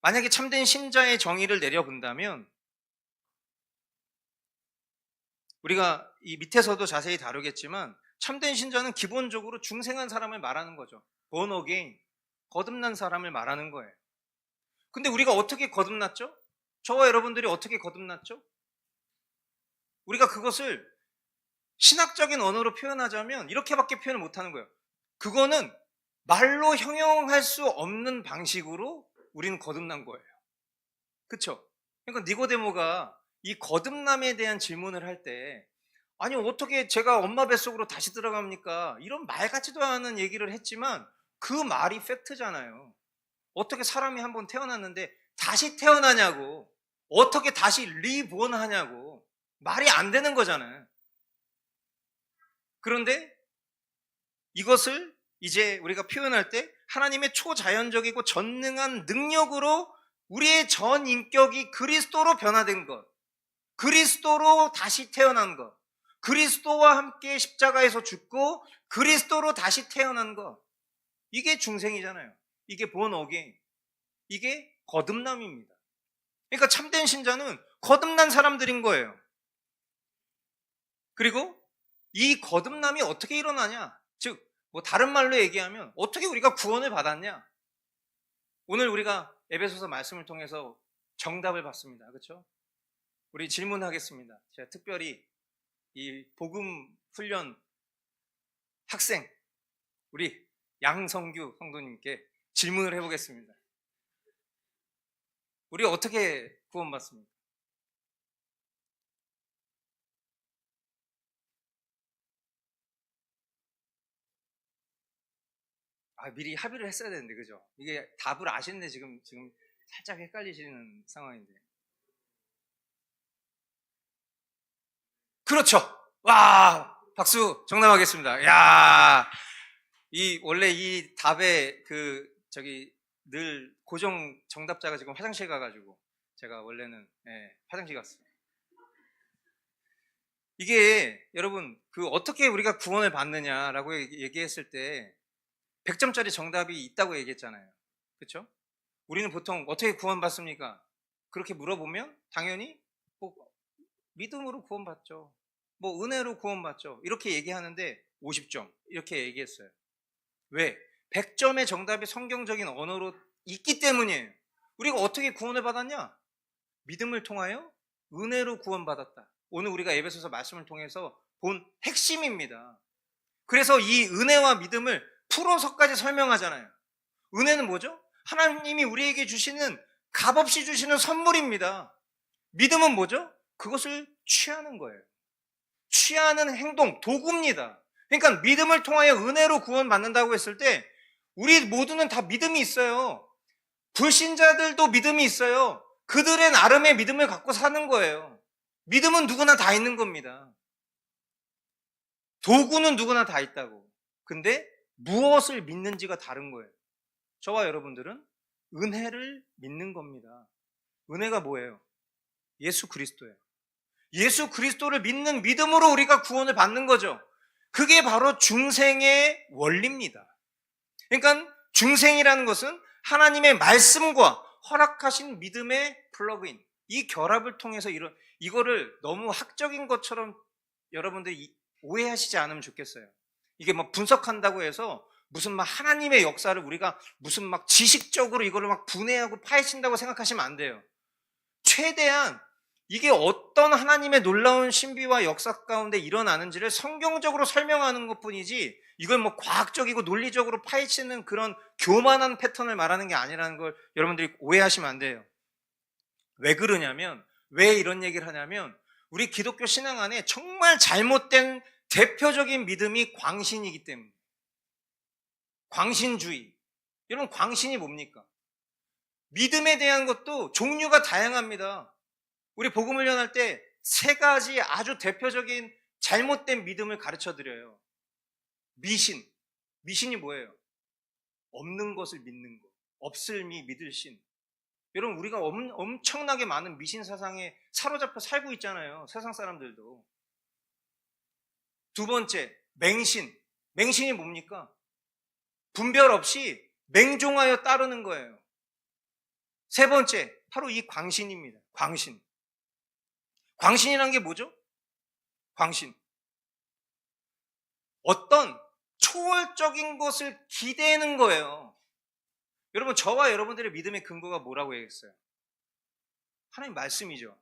만약에 참된 신자의 정의를 내려본다면 우리가 이 밑에서도 자세히 다루겠지만 참된 신자는 기본적으로 중생한 사람을 말하는 거죠. born again, 거듭난 사람을 말하는 거예요. 근데 우리가 어떻게 거듭났죠? 저와 여러분들이 어떻게 거듭났죠? 우리가 그것을 신학적인 언어로 표현하자면 이렇게밖에 표현을 못하는 거예요. 그거는 말로 형용할 수 없는 방식으로 우리는 거듭난 거예요. 그렇죠? 그러니까 니고데모가 이 거듭남에 대한 질문을 할 때 아니 어떻게 제가 엄마 뱃속으로 다시 들어갑니까? 이런 말 같지도 않은 얘기를 했지만 그 말이 팩트잖아요. 어떻게 사람이 한번 태어났는데 다시 태어나냐고, 어떻게 다시 리본 하냐고, 말이 안 되는 거잖아요. 그런데 이것을 이제 우리가 표현할 때 하나님의 초자연적이고 전능한 능력으로 우리의 전 인격이 그리스도로 변화된 것, 그리스도로 다시 태어난 것, 그리스도와 함께 십자가에서 죽고 그리스도로 다시 태어난 것, 이게 중생이잖아요. 이게 born again, 이게 거듭남입니다. 그러니까 참된 신자는 거듭난 사람들인 거예요. 그리고 이 거듭남이 어떻게 일어나냐? 즉, 뭐 다른 말로 얘기하면 어떻게 우리가 구원을 받았냐? 오늘 우리가 에베소서 말씀을 통해서 정답을 받습니다. 그렇죠? 우리 질문하겠습니다. 제가 특별히 이 복음 훈련 학생 우리 양성규 성도님께 질문을 해보겠습니다. 우리 어떻게 구원받습니까? 미리 합의를 했어야 되는데, 그죠? 이게 답을 아시는데 지금 살짝 헷갈리시는 상황인데. 그렇죠. 와, 박수. 정답하겠습니다. 야, 원래 이 답에 늘 고정 정답자가 지금 화장실 가가지고 제가 원래는 화장실 갔어요. 이게 여러분 어떻게 우리가 구원을 받느냐라고 얘기했을 때 100점짜리 정답이 있다고 얘기했잖아요. 그렇죠? 우리는 보통 어떻게 구원받습니까? 그렇게 물어보면 당연히 뭐 믿음으로 구원받죠. 뭐 은혜로 구원받죠. 이렇게 얘기하는데 50점 이렇게 얘기했어요. 왜? 100점의 정답이 성경적인 언어로 있기 때문이에요. 우리가 어떻게 구원을 받았냐? 믿음을 통하여 은혜로 구원받았다. 오늘 우리가 에베소서 말씀을 통해서 본 핵심입니다. 그래서 이 은혜와 믿음을 풀어서까지 설명하잖아요. 은혜는 뭐죠? 하나님이 우리에게 주시는 값없이 주시는 선물입니다. 믿음은 뭐죠? 그것을 취하는 거예요. 취하는 행동, 도구입니다. 그러니까 믿음을 통하여 은혜로 구원받는다고 했을 때 우리 모두는 다 믿음이 있어요. 불신자들도 믿음이 있어요. 그들의 나름의 믿음을 갖고 사는 거예요. 믿음은 누구나 다 있는 겁니다. 도구는 누구나 다 있다고. 근데 무엇을 믿는지가 다른 거예요. 저와 여러분들은 은혜를 믿는 겁니다. 은혜가 뭐예요? 예수 그리스도예요. 예수 그리스도를 믿는 믿음으로 우리가 구원을 받는 거죠. 그게 바로 중생의 원리입니다. 그러니까 중생이라는 것은 하나님의 말씀과 허락하신 믿음의 플러그인, 이 결합을 통해서 이거를 너무 학적인 것처럼 여러분들이 오해하시지 않으면 좋겠어요. 이게 막 분석한다고 해서 무슨 막 하나님의 역사를 우리가 무슨 막 지식적으로 이거를 막 분해하고 파헤친다고 생각하시면 안 돼요. 최대한 이게 어떤 하나님의 놀라운 신비와 역사 가운데 일어나는지를 성경적으로 설명하는 것뿐이지 이걸 뭐 과학적이고 논리적으로 파헤치는 그런 교만한 패턴을 말하는 게 아니라는 걸 여러분들이 오해하시면 안 돼요. 왜 그러냐면, 왜 이런 얘기를 하냐면 우리 기독교 신앙 안에 정말 잘못된 대표적인 믿음이 광신이기 때문에. 광신주의. 여러분 광신이 뭡니까? 믿음에 대한 것도 종류가 다양합니다. 우리 복음을 전할 때 세 가지 아주 대표적인 잘못된 믿음을 가르쳐 드려요. 미신. 미신이 뭐예요? 없는 것을 믿는 것. 없을미 믿을 신. 여러분, 우리가 엄청나게 많은 미신 사상에 사로잡혀 살고 있잖아요. 세상 사람들도. 두 번째, 맹신. 맹신이 뭡니까? 분별 없이 맹종하여 따르는 거예요. 세 번째, 바로 이 광신입니다. 광신. 광신이란 게 뭐죠? 광신. 어떤 초월적인 것을 기대는 거예요. 여러분, 저와 여러분들의 믿음의 근거가 뭐라고 얘기했어요? 하나님 말씀이죠.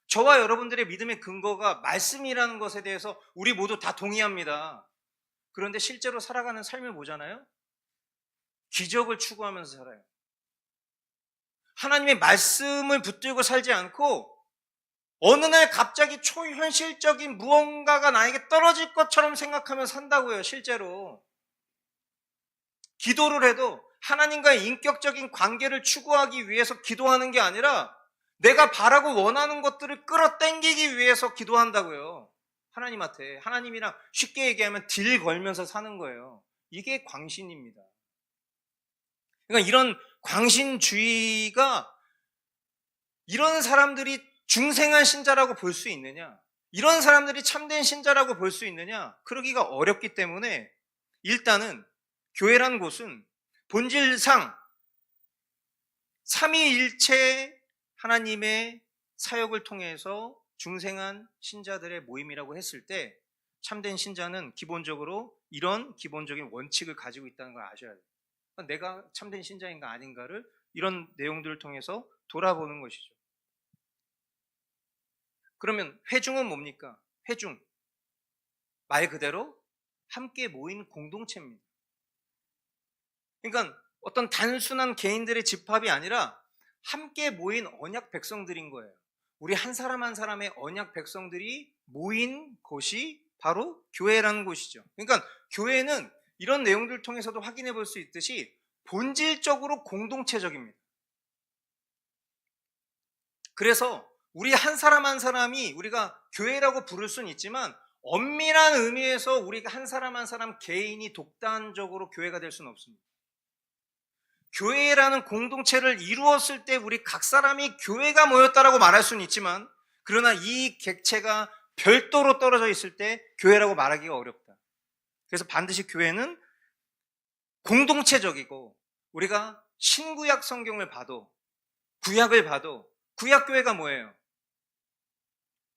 저와 여러분들의 믿음의 근거가 말씀이라는 것에 대해서 우리 모두 다 동의합니다. 그런데 실제로 살아가는 삶을 보잖아요. 기적을 추구하면서 살아요. 하나님의 말씀을 붙들고 살지 않고 어느 날 갑자기 초현실적인 무언가가 나에게 떨어질 것처럼 생각하며 산다고요. 실제로 기도를 해도 하나님과의 인격적인 관계를 추구하기 위해서 기도하는 게 아니라 내가 바라고 원하는 것들을 끌어당기기 위해서 기도한다고요. 하나님한테. 하나님이랑 쉽게 얘기하면 딜 걸면서 사는 거예요. 이게 광신입니다. 그러니까 이런 광신주의가, 이런 사람들이 중생한 신자라고 볼 수 있느냐? 이런 사람들이 참된 신자라고 볼 수 있느냐? 그러기가 어렵기 때문에 일단은 교회라는 곳은 본질상 삼위일체 하나님의 사역을 통해서 중생한 신자들의 모임이라고 했을 때 참된 신자는 기본적으로 이런 기본적인 원칙을 가지고 있다는 걸 아셔야 돼요. 내가 참된 신자인가 아닌가를 이런 내용들을 통해서 돌아보는 것이죠. 그러면 회중은 뭡니까? 회중. 말 그대로 함께 모인 공동체입니다. 그러니까 어떤 단순한 개인들의 집합이 아니라 함께 모인 언약 백성들인 거예요. 우리 한 사람 한 사람의 언약 백성들이 모인 곳이 바로 교회라는 곳이죠. 그러니까 교회는 이런 내용들을 통해서도 확인해 볼 수 있듯이 본질적으로 공동체적입니다. 그래서 우리 한 사람 한 사람이 우리가 교회라고 부를 수는 있지만 엄밀한 의미에서 우리가 한 사람 한 사람 개인이 독단적으로 교회가 될 수는 없습니다. 교회라는 공동체를 이루었을 때 우리 각 사람이 교회가 모였다라고 말할 수는 있지만, 그러나 이 객체가 별도로 떨어져 있을 때 교회라고 말하기가 어렵다. 그래서 반드시 교회는 공동체적이고, 우리가 신구약 성경을 봐도 구약을 봐도 구약교회가 뭐예요?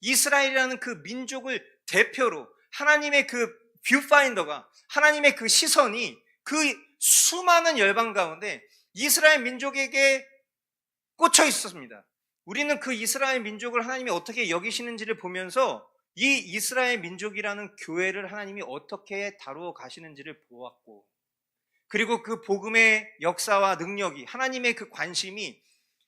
이스라엘이라는 그 민족을 대표로 하나님의 그 뷰파인더가, 하나님의 그 시선이 그 수많은 열방 가운데 이스라엘 민족에게 꽂혀 있었습니다. 우리는 그 이스라엘 민족을 하나님이 어떻게 여기시는지를 보면서 이 이스라엘 민족이라는 교회를 하나님이 어떻게 다루어 가시는지를 보았고, 그리고 그 복음의 역사와 능력이, 하나님의 그 관심이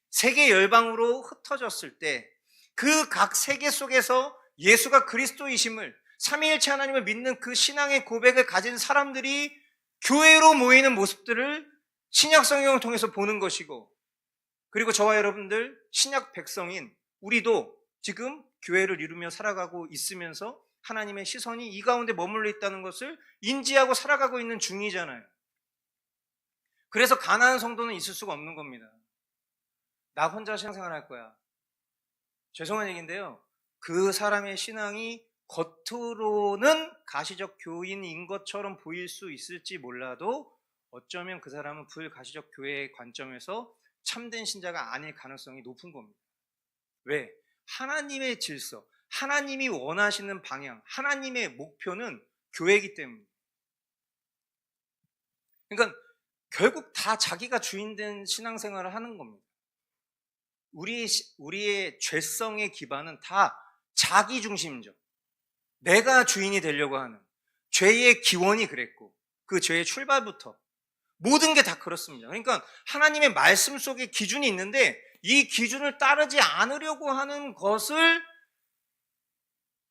세계 열방으로 흩어졌을 때 그 각 세계 속에서 예수가 그리스도이심을, 삼위일체 하나님을 믿는 그 신앙의 고백을 가진 사람들이 교회로 모이는 모습들을 신약 성경을 통해서 보는 것이고, 그리고 저와 여러분들 신약 백성인 우리도 지금 교회를 이루며 살아가고 있으면서 하나님의 시선이 이 가운데 머물러 있다는 것을 인지하고 살아가고 있는 중이잖아요. 그래서 가난한 성도는 있을 수가 없는 겁니다. 나 혼자 신앙생활 할 거야. 죄송한 얘기인데요, 그 사람의 신앙이 겉으로는 가시적 교인인 것처럼 보일 수 있을지 몰라도 어쩌면 그 사람은 불가시적 교회의 관점에서 참된 신자가 아닐 가능성이 높은 겁니다. 왜? 하나님의 질서, 하나님이 원하시는 방향, 하나님의 목표는 교회이기 때문에. 그러니까 결국 다 자기가 주인된 신앙생활을 하는 겁니다. 우리의 죄성의 기반은 다 자기 중심적, 내가 주인이 되려고 하는 죄의 기원이 그랬고, 그 죄의 출발부터 모든 게 다 그렇습니다. 그러니까 하나님의 말씀 속에 기준이 있는데 이 기준을 따르지 않으려고 하는 것을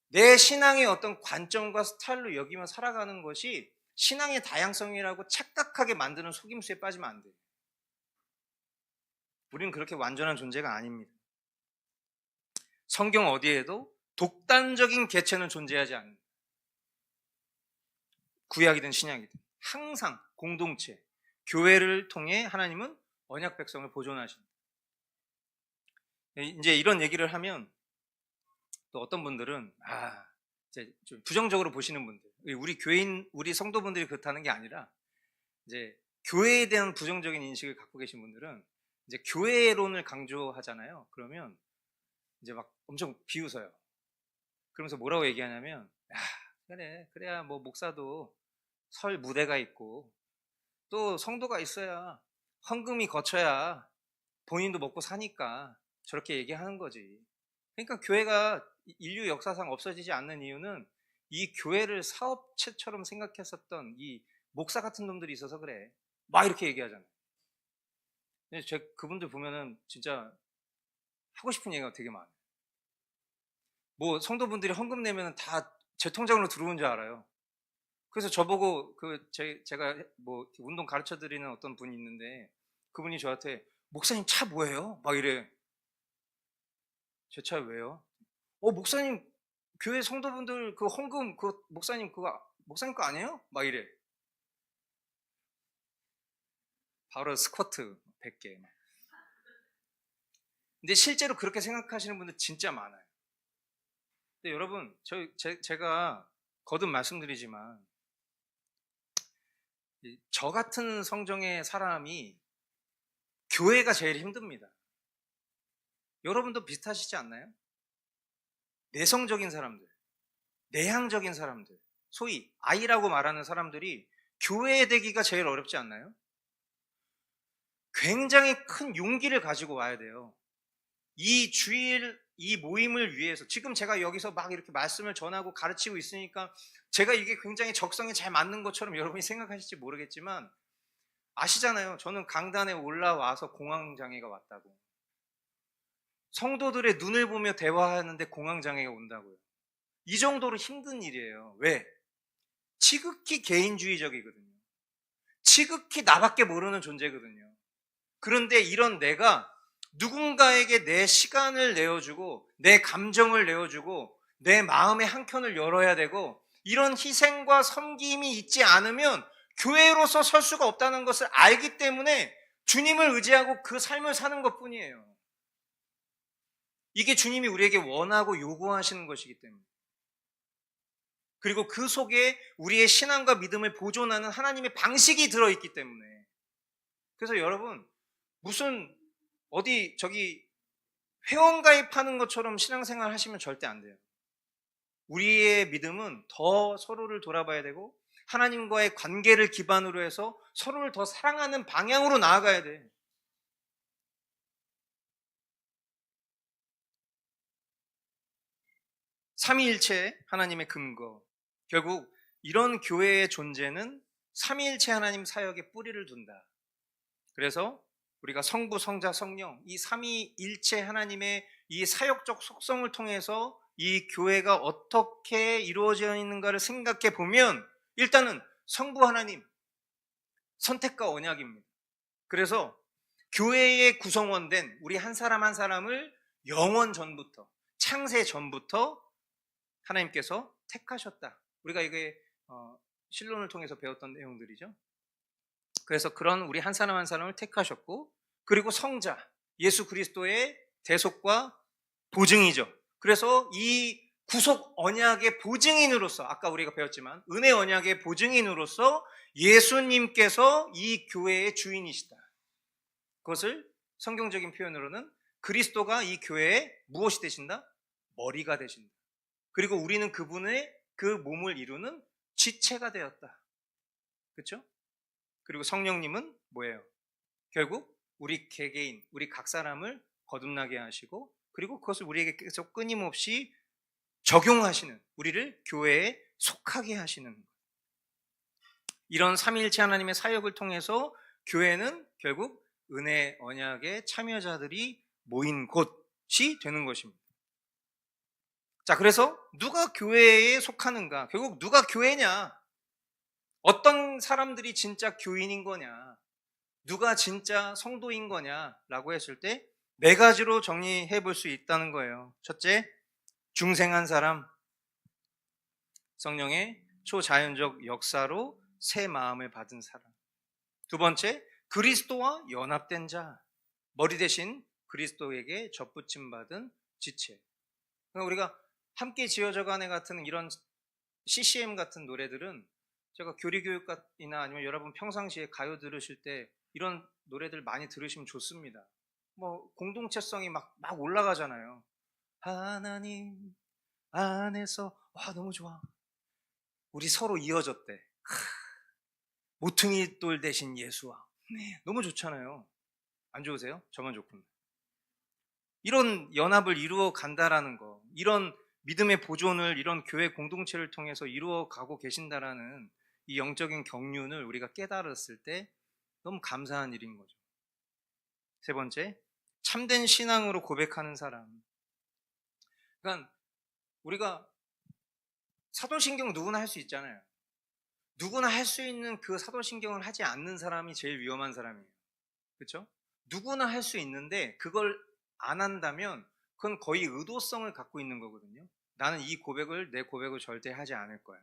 내 신앙의 어떤 관점과 스타일로 여기며 살아가는 것이 신앙의 다양성이라고 착각하게 만드는 속임수에 빠지면 안 돼요. 우리는 그렇게 완전한 존재가 아닙니다. 성경 어디에도 독단적인 개체는 존재하지 않는다. 구약이든 신약이든 항상 공동체, 교회를 통해 하나님은 언약 백성을 보존하신다. 이제 이런 얘기를 하면 또 어떤 분들은 이제 좀 부정적으로 보시는 분들, 우리 교인, 우리 성도분들이 그렇다는 게 아니라 이제 교회에 대한 부정적인 인식을 갖고 계신 분들은 이제 교회론을 강조하잖아요. 그러면 이제 막 엄청 비웃어요. 그러면서 뭐라고 얘기하냐면, 그래야 뭐 목사도 설 무대가 있고 또 성도가 있어야 헌금이 거쳐야 본인도 먹고 사니까 저렇게 얘기하는 거지. 그러니까 교회가 인류 역사상 없어지지 않는 이유는 이 교회를 사업체처럼 생각했었던 이 목사 같은 놈들이 있어서 그래. 막 이렇게 얘기하잖아요. 근데 그분들 보면은 진짜 하고 싶은 얘기가 되게 많아요. 뭐 성도분들이 헌금 내면 다 제 통장으로 들어온 줄 알아요. 그래서 저보고 제가 뭐 운동 가르쳐 드리는 어떤 분이 있는데 그분이 저한테 목사님 차 뭐예요? 막 이래. 제 차 왜요? 목사님 교회 성도분들 그 헌금 목사님 목사님 거 아니에요? 막 이래. 바로 스쿼트 100개. 근데 실제로 그렇게 생각하시는 분들 진짜 많아요. 근데 여러분, 제가 거듭 말씀드리지만 저 같은 성정의 사람이 교회가 제일 힘듭니다. 여러분도 비슷하시지 않나요? 내성적인 사람들, 내향적인 사람들, 소위 아이라고 말하는 사람들이 교회에 되기가 제일 어렵지 않나요? 굉장히 큰 용기를 가지고 와야 돼요. 이 주일, 이 모임을 위해서 지금 제가 여기서 막 이렇게 말씀을 전하고 가르치고 있으니까 제가 이게 굉장히 적성에 잘 맞는 것처럼 여러분이 생각하실지 모르겠지만 아시잖아요. 저는 강단에 올라와서 공황장애가 왔다고. 성도들의 눈을 보며 대화하는데 공황장애가 온다고요. 이 정도로 힘든 일이에요. 왜? 지극히 개인주의적이거든요. 지극히 나밖에 모르는 존재거든요. 그런데 이런 내가 누군가에게 내 시간을 내어주고 내 감정을 내어주고 내 마음의 한켠을 열어야 되고 이런 희생과 섬김이 있지 않으면 교회로서 설 수가 없다는 것을 알기 때문에 주님을 의지하고 그 삶을 사는 것뿐이에요. 이게 주님이 우리에게 원하고 요구하시는 것이기 때문에. 그리고 그 속에 우리의 신앙과 믿음을 보존하는 하나님의 방식이 들어있기 때문에. 그래서 여러분, 무슨 어디 회원가입하는 것처럼 신앙생활 하시면 절대 안 돼요. 우리의 믿음은 더 서로를 돌아봐야 되고 하나님과의 관계를 기반으로 해서 서로를 더 사랑하는 방향으로 나아가야 돼. 삼위일체 하나님의 근거. 결국 이런 교회의 존재는 삼위일체 하나님 사역에 뿌리를 둔다. 그래서 우리가 성부, 성자, 성령 이 삼위일체 하나님의 이 사역적 속성을 통해서 이 교회가 어떻게 이루어져 있는가를 생각해 보면 일단은 성부 하나님 선택과 언약입니다. 그래서 교회의 구성원된 우리 한 사람 한 사람을 영원 전부터 창세 전부터 하나님께서 택하셨다. 우리가 이게 신론을 통해서 배웠던 내용들이죠. 그래서 그런 우리 한 사람 한 사람을 택하셨고 그리고 성자 예수 그리스도의 대속과 보증이죠. 그래서 이 구속 언약의 보증인으로서 아까 우리가 배웠지만 은혜 언약의 보증인으로서 예수님께서 이 교회의 주인이시다. 그것을 성경적인 표현으로는 그리스도가 이 교회의 무엇이 되신다? 머리가 되신다. 그리고 우리는 그분의 그 몸을 이루는 지체가 되었다. 그렇죠? 그리고 성령님은 뭐예요? 결국 우리 개개인, 우리 각 사람을 거듭나게 하시고 그리고 그것을 우리에게 계속 끊임없이 적용하시는, 우리를 교회에 속하게 하시는 것. 이런 삼위일체 하나님의 사역을 통해서 교회는 결국 은혜 언약의 참여자들이 모인 곳이 되는 것입니다. 자, 그래서 누가 교회에 속하는가? 결국 누가 교회냐? 어떤 사람들이 진짜 교인인 거냐? 누가 진짜 성도인 거냐라고 했을 때 네 가지로 정리해 볼 수 있다는 거예요. 첫째, 중생한 사람, 성령의 초자연적 역사로 새 마음을 받은 사람. 두 번째, 그리스도와 연합된 자, 머리 대신 그리스도에게 접붙임 받은 지체. 그러니까 우리가 함께 지어져 가네 같은 이런 CCM 같은 노래들은 제가 교리교육이나 아니면 여러분 평상시에 가요 들으실 때 이런 노래들 많이 들으시면 좋습니다. 뭐 공동체성이 막 올라가잖아요. 하나님 안에서, 와 너무 좋아. 우리 서로 이어졌대. 모퉁이 돌 대신 예수와. 너무 좋잖아요. 안 좋으세요? 저만 좋군요. 이런 연합을 이루어 간다라는 거, 이런 믿음의 보존을 이런 교회 공동체를 통해서 이루어 가고 계신다라는 이 영적인 경륜을 우리가 깨달았을 때 너무 감사한 일인 거죠. 세 번째, 참된 신앙으로 고백하는 사람. 그러니까 우리가 사도신경 누구나 할 수 있잖아요. 누구나 할 수 있는 그 사도신경을 하지 않는 사람이 제일 위험한 사람이에요. 그렇죠? 누구나 할 수 있는데 그걸 안 한다면 그건 거의 의도성을 갖고 있는 거거든요. 나는 이 고백을, 내 고백을 절대 하지 않을 거야.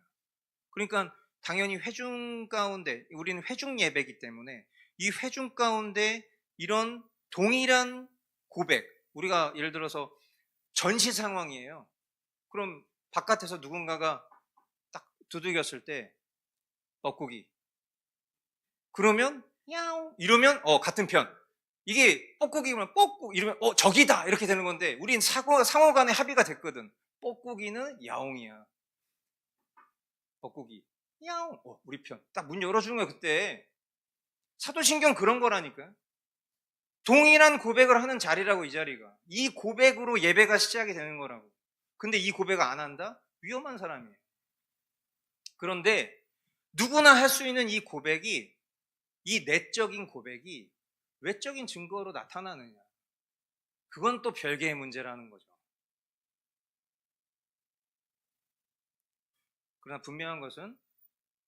그러니까 당연히 회중 가운데, 우리는 회중 예배이기 때문에 이 회중 가운데 이런 동일한 고백, 우리가 예를 들어서 전시 상황이에요. 그럼 바깥에서 누군가가 딱 두들겼을 때 뻐꾸기, 그러면 야옹 이러면 같은 편. 이게 뻐꾸기면 뻐꾸 이러면 적이다 이렇게 되는 건데, 우린 상호 간에 합의가 됐거든. 뻐꾸기는 야옹이야. 뻐꾸기 야옹, 우리 편. 딱 문 열어주는 거야. 그때 사도신경 그런 거라니까요. 동일한 고백을 하는 자리라고. 이 자리가 이 고백으로 예배가 시작이 되는 거라고. 근데 이 고백을 안 한다? 위험한 사람이에요. 그런데 누구나 할 수 있는 이 고백이, 이 내적인 고백이 외적인 증거로 나타나느냐, 그건 또 별개의 문제라는 거죠. 그러나 분명한 것은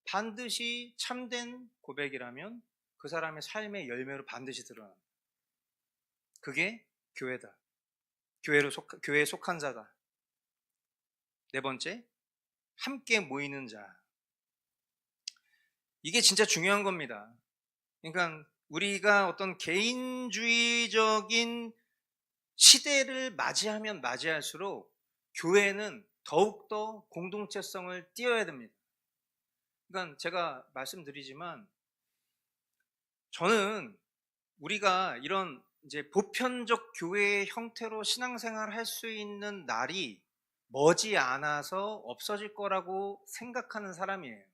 반드시 참된 고백이라면 그 사람의 삶의 열매로 반드시 드러납니다. 그게 교회다. 교회에 속한 자다. 네 번째, 함께 모이는 자. 이게 진짜 중요한 겁니다. 그러니까 우리가 어떤 개인주의적인 시대를 맞이하면 맞이할수록 교회는 더욱더 공동체성을 띄어야 됩니다. 그러니까 제가 말씀드리지만, 저는 우리가 이런 이제 보편적 교회의 형태로 신앙생활을 할 수 있는 날이 머지않아서 없어질 거라고 생각하는 사람이에요.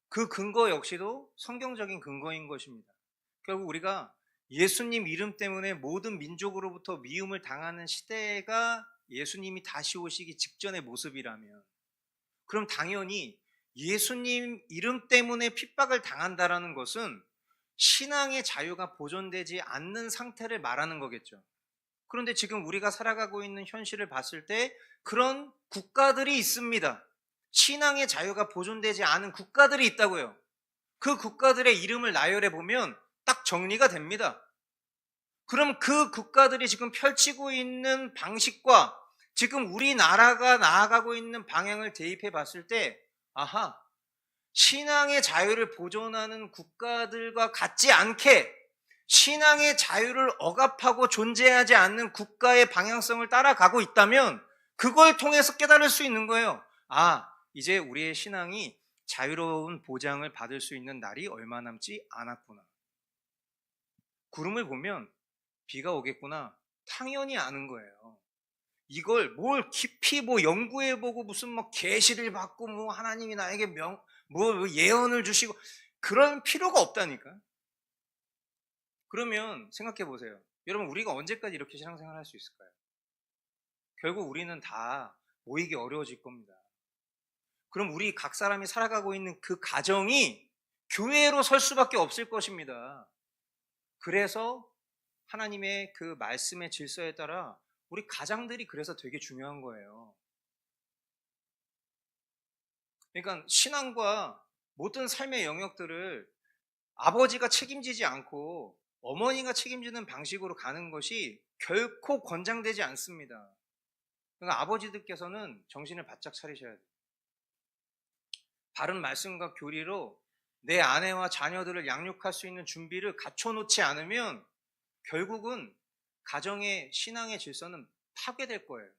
그 근거 역시도 성경적인 근거인 것입니다. 결국 우리가 예수님 이름 때문에 모든 민족으로부터 미움을 당하는 시대가 예수님이 다시 오시기 직전의 모습이라면, 그럼 당연히 예수님 이름 때문에 핍박을 당한다라는 것은 신앙의 자유가 보존되지 않는 상태를 말하는 거겠죠. 그런데 지금 우리가 살아가고 있는 현실을 봤을 때 그런 국가들이 있습니다. 신앙의 자유가 보존되지 않은 국가들이 있다고요. 그 국가들의 이름을 나열해 보면 딱 정리가 됩니다. 그럼 그 국가들이 지금 펼치고 있는 방식과 지금 우리나라가 나아가고 있는 방향을 대입해 봤을 때, 아하, 신앙의 자유를 보존하는 국가들과 같지 않게 신앙의 자유를 억압하고 존재하지 않는 국가의 방향성을 따라가고 있다면 그걸 통해서 깨달을 수 있는 거예요. 이제 우리의 신앙이 자유로운 보장을 받을 수 있는 날이 얼마 남지 않았구나. 구름을 보면 비가 오겠구나, 당연히 아는 거예요. 이걸 뭘 깊이 연구해보고 무슨 계시를 받고 하나님이 나에게 예언을 주시고 그런 필요가 없다니까. 그러면 생각해 보세요. 여러분, 우리가 언제까지 이렇게 신앙생활 할 수 있을까요? 결국 우리는 다 모이기 어려워질 겁니다. 그럼 우리 각 사람이 살아가고 있는 그 가정이 교회로 설 수밖에 없을 것입니다. 그래서 하나님의 그 말씀의 질서에 따라 우리 가장들이 그래서 되게 중요한 거예요. 그러니까 신앙과 모든 삶의 영역들을 아버지가 책임지지 않고 어머니가 책임지는 방식으로 가는 것이 결코 권장되지 않습니다. 그러니까 아버지들께서는 정신을 바짝 차리셔야 돼요. 바른 말씀과 교리로 내 아내와 자녀들을 양육할 수 있는 준비를 갖춰놓지 않으면 결국은 가정의 신앙의 질서는 파괴될 거예요.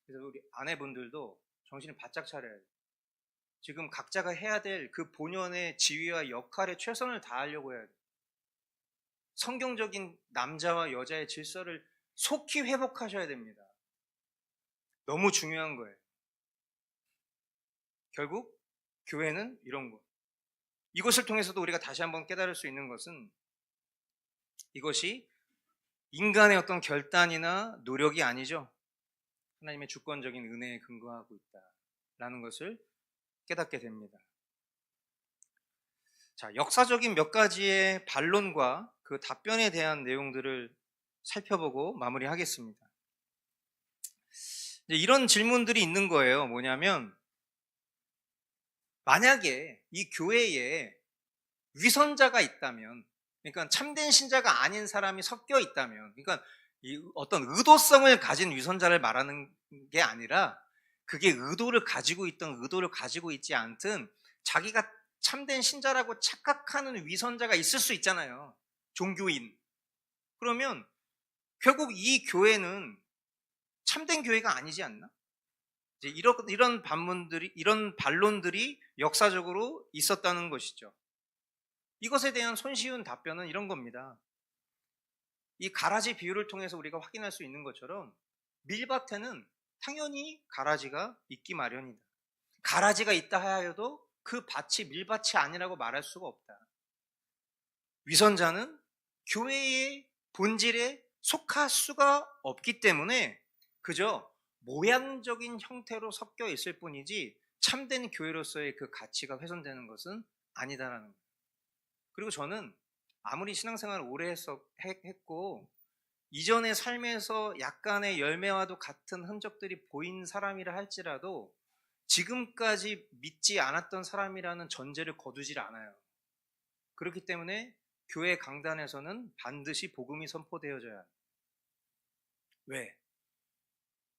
그래서 우리 아내분들도 정신을 바짝 차려야 돼요. 지금 각자가 해야 될 그 본연의 지위와 역할에 최선을 다하려고 해야 돼요. 성경적인 남자와 여자의 질서를 속히 회복하셔야 됩니다. 너무 중요한 거예요. 결국 교회는 이런 거. 이것을 통해서도 우리가 다시 한번 깨달을 수 있는 것은 이것이 인간의 어떤 결단이나 노력이 아니죠. 하나님의 주권적인 은혜에 근거하고 있다라는 것을 깨닫게 됩니다. 자, 역사적인 몇 가지의 반론과 그 답변에 대한 내용들을 살펴보고 마무리하겠습니다. 이제 이런 질문들이 있는 거예요. 뭐냐면 만약에 이 교회에 위선자가 있다면, 그러니까 참된 신자가 아닌 사람이 섞여 있다면, 그러니까 이 어떤 의도성을 가진 위선자를 말하는 게 아니라 그게 의도를 가지고 있든 의도를 가지고 있지 않든 자기가 참된 신자라고 착각하는 위선자가 있을 수 있잖아요. 종교인. 그러면 결국 이 교회는 참된 교회가 아니지 않나? 이제 이런 반론들이 역사적으로 있었다는 것이죠. 이것에 대한 손쉬운 답변은 이런 겁니다. 이 가라지 비유를 통해서 우리가 확인할 수 있는 것처럼 밀밭에는 당연히 가라지가 있기 마련이다. 가라지가 있다 하여도 그 밭이 밀밭이 아니라고 말할 수가 없다. 위선자는 교회의 본질에 속할 수가 없기 때문에 그저 모양적인 형태로 섞여 있을 뿐이지 참된 교회로서의 그 가치가 훼손되는 것은 아니다라는 거예요. 그리고 저는 아무리 신앙생활을 오래 했고 이전의 삶에서 약간의 열매와도 같은 흔적들이 보인 사람이라 할지라도 지금까지 믿지 않았던 사람이라는 전제를 거두질 않아요. 그렇기 때문에 교회 강단에서는 반드시 복음이 선포되어져야 해요. 왜?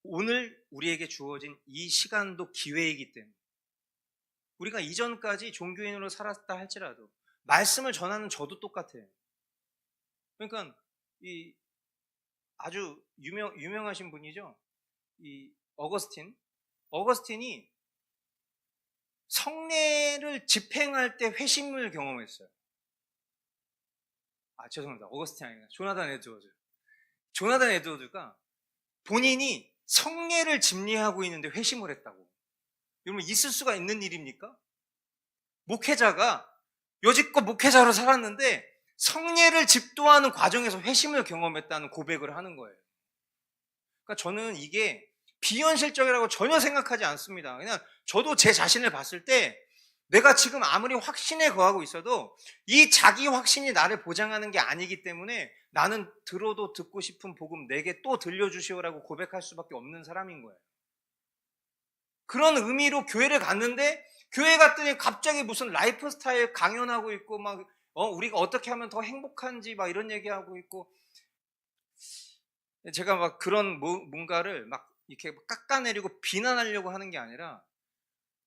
오늘 우리에게 주어진 이 시간도 기회이기 때문에 우리가 이전까지 종교인으로 살았다 할지라도 말씀을 전하는 저도 똑같아요. 그러니까 이 아주 유명하신 분이죠. 이 어거스틴이 성례를 집행할 때 회심을 경험했어요. 죄송합니다. 어거스틴 아니라 조나단 에드워즈가 본인이 성례를 집례하고 있는데 회심을 했다고. 여러분 있을 수가 있는 일입니까? 목회자가 여지껏 목회자로 살았는데 성례를 집도하는 과정에서 회심을 경험했다는 고백을 하는 거예요. 그러니까 저는 이게 비현실적이라고 전혀 생각하지 않습니다. 그냥 저도 제 자신을 봤을 때 내가 지금 아무리 확신에 거하고 있어도 이 자기 확신이 나를 보장하는 게 아니기 때문에 나는 들어도 듣고 싶은 복음 내게 또 들려주시오라고 고백할 수밖에 없는 사람인 거예요. 그런 의미로 교회를 갔는데 교회 갔더니 갑자기 무슨 라이프 스타일 강연하고 있고 막 우리가 어떻게 하면 더 행복한지 막 이런 얘기하고 있고 제가 막 그런 뭔가를 막 이렇게 깎아내리고 비난하려고 하는 게 아니라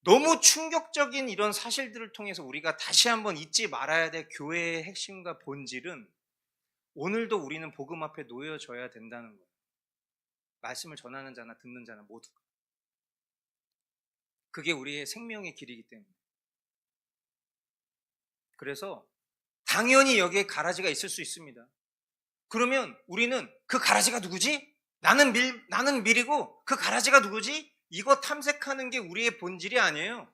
너무 충격적인 이런 사실들을 통해서 우리가 다시 한번 잊지 말아야 될 교회의 핵심과 본질은 오늘도 우리는 복음 앞에 놓여져야 된다는 거예요. 말씀을 전하는 자나 듣는 자나 모두가. 그게 우리의 생명의 길이기 때문에. 그래서 당연히 여기에 가라지가 있을 수 있습니다. 그러면 우리는 그 가라지가 누구지? 나는 밀이고 그 가라지가 누구지? 이거 탐색하는 게 우리의 본질이 아니에요.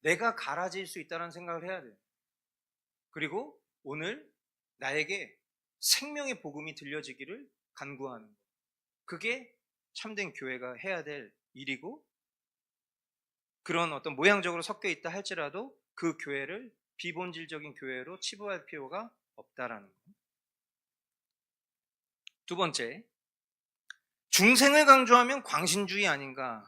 내가 가라지일 수 있다는 생각을 해야 돼요. 그리고 오늘 나에게 생명의 복음이 들려지기를 간구하는 것. 그게 참된 교회가 해야 될 일이고 그런 어떤 모양적으로 섞여 있다 할지라도 그 교회를 비본질적인 교회로 치부할 필요가 없다라는 것. 두 번째, 중생을 강조하면 광신주의 아닌가?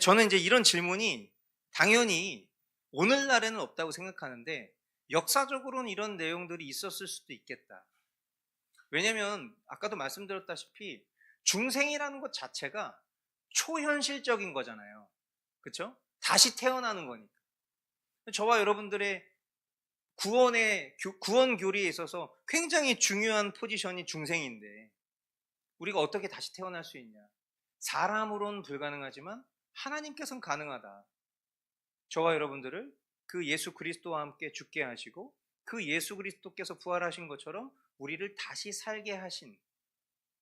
저는 이제 이런 질문이 당연히 오늘날에는 없다고 생각하는데 역사적으로는 이런 내용들이 있었을 수도 있겠다. 왜냐면 아까도 말씀드렸다시피 중생이라는 것 자체가 초현실적인 거잖아요. 그렇죠? 다시 태어나는 거니까. 저와 여러분들의 구원 교리에 있어서 굉장히 중요한 포지션이 중생인데 우리가 어떻게 다시 태어날 수 있냐? 사람으로는 불가능하지만 하나님께서는 가능하다. 저와 여러분들을 그 예수 그리스도와 함께 죽게 하시고 그 예수 그리스도께서 부활하신 것처럼 우리를 다시 살게 하신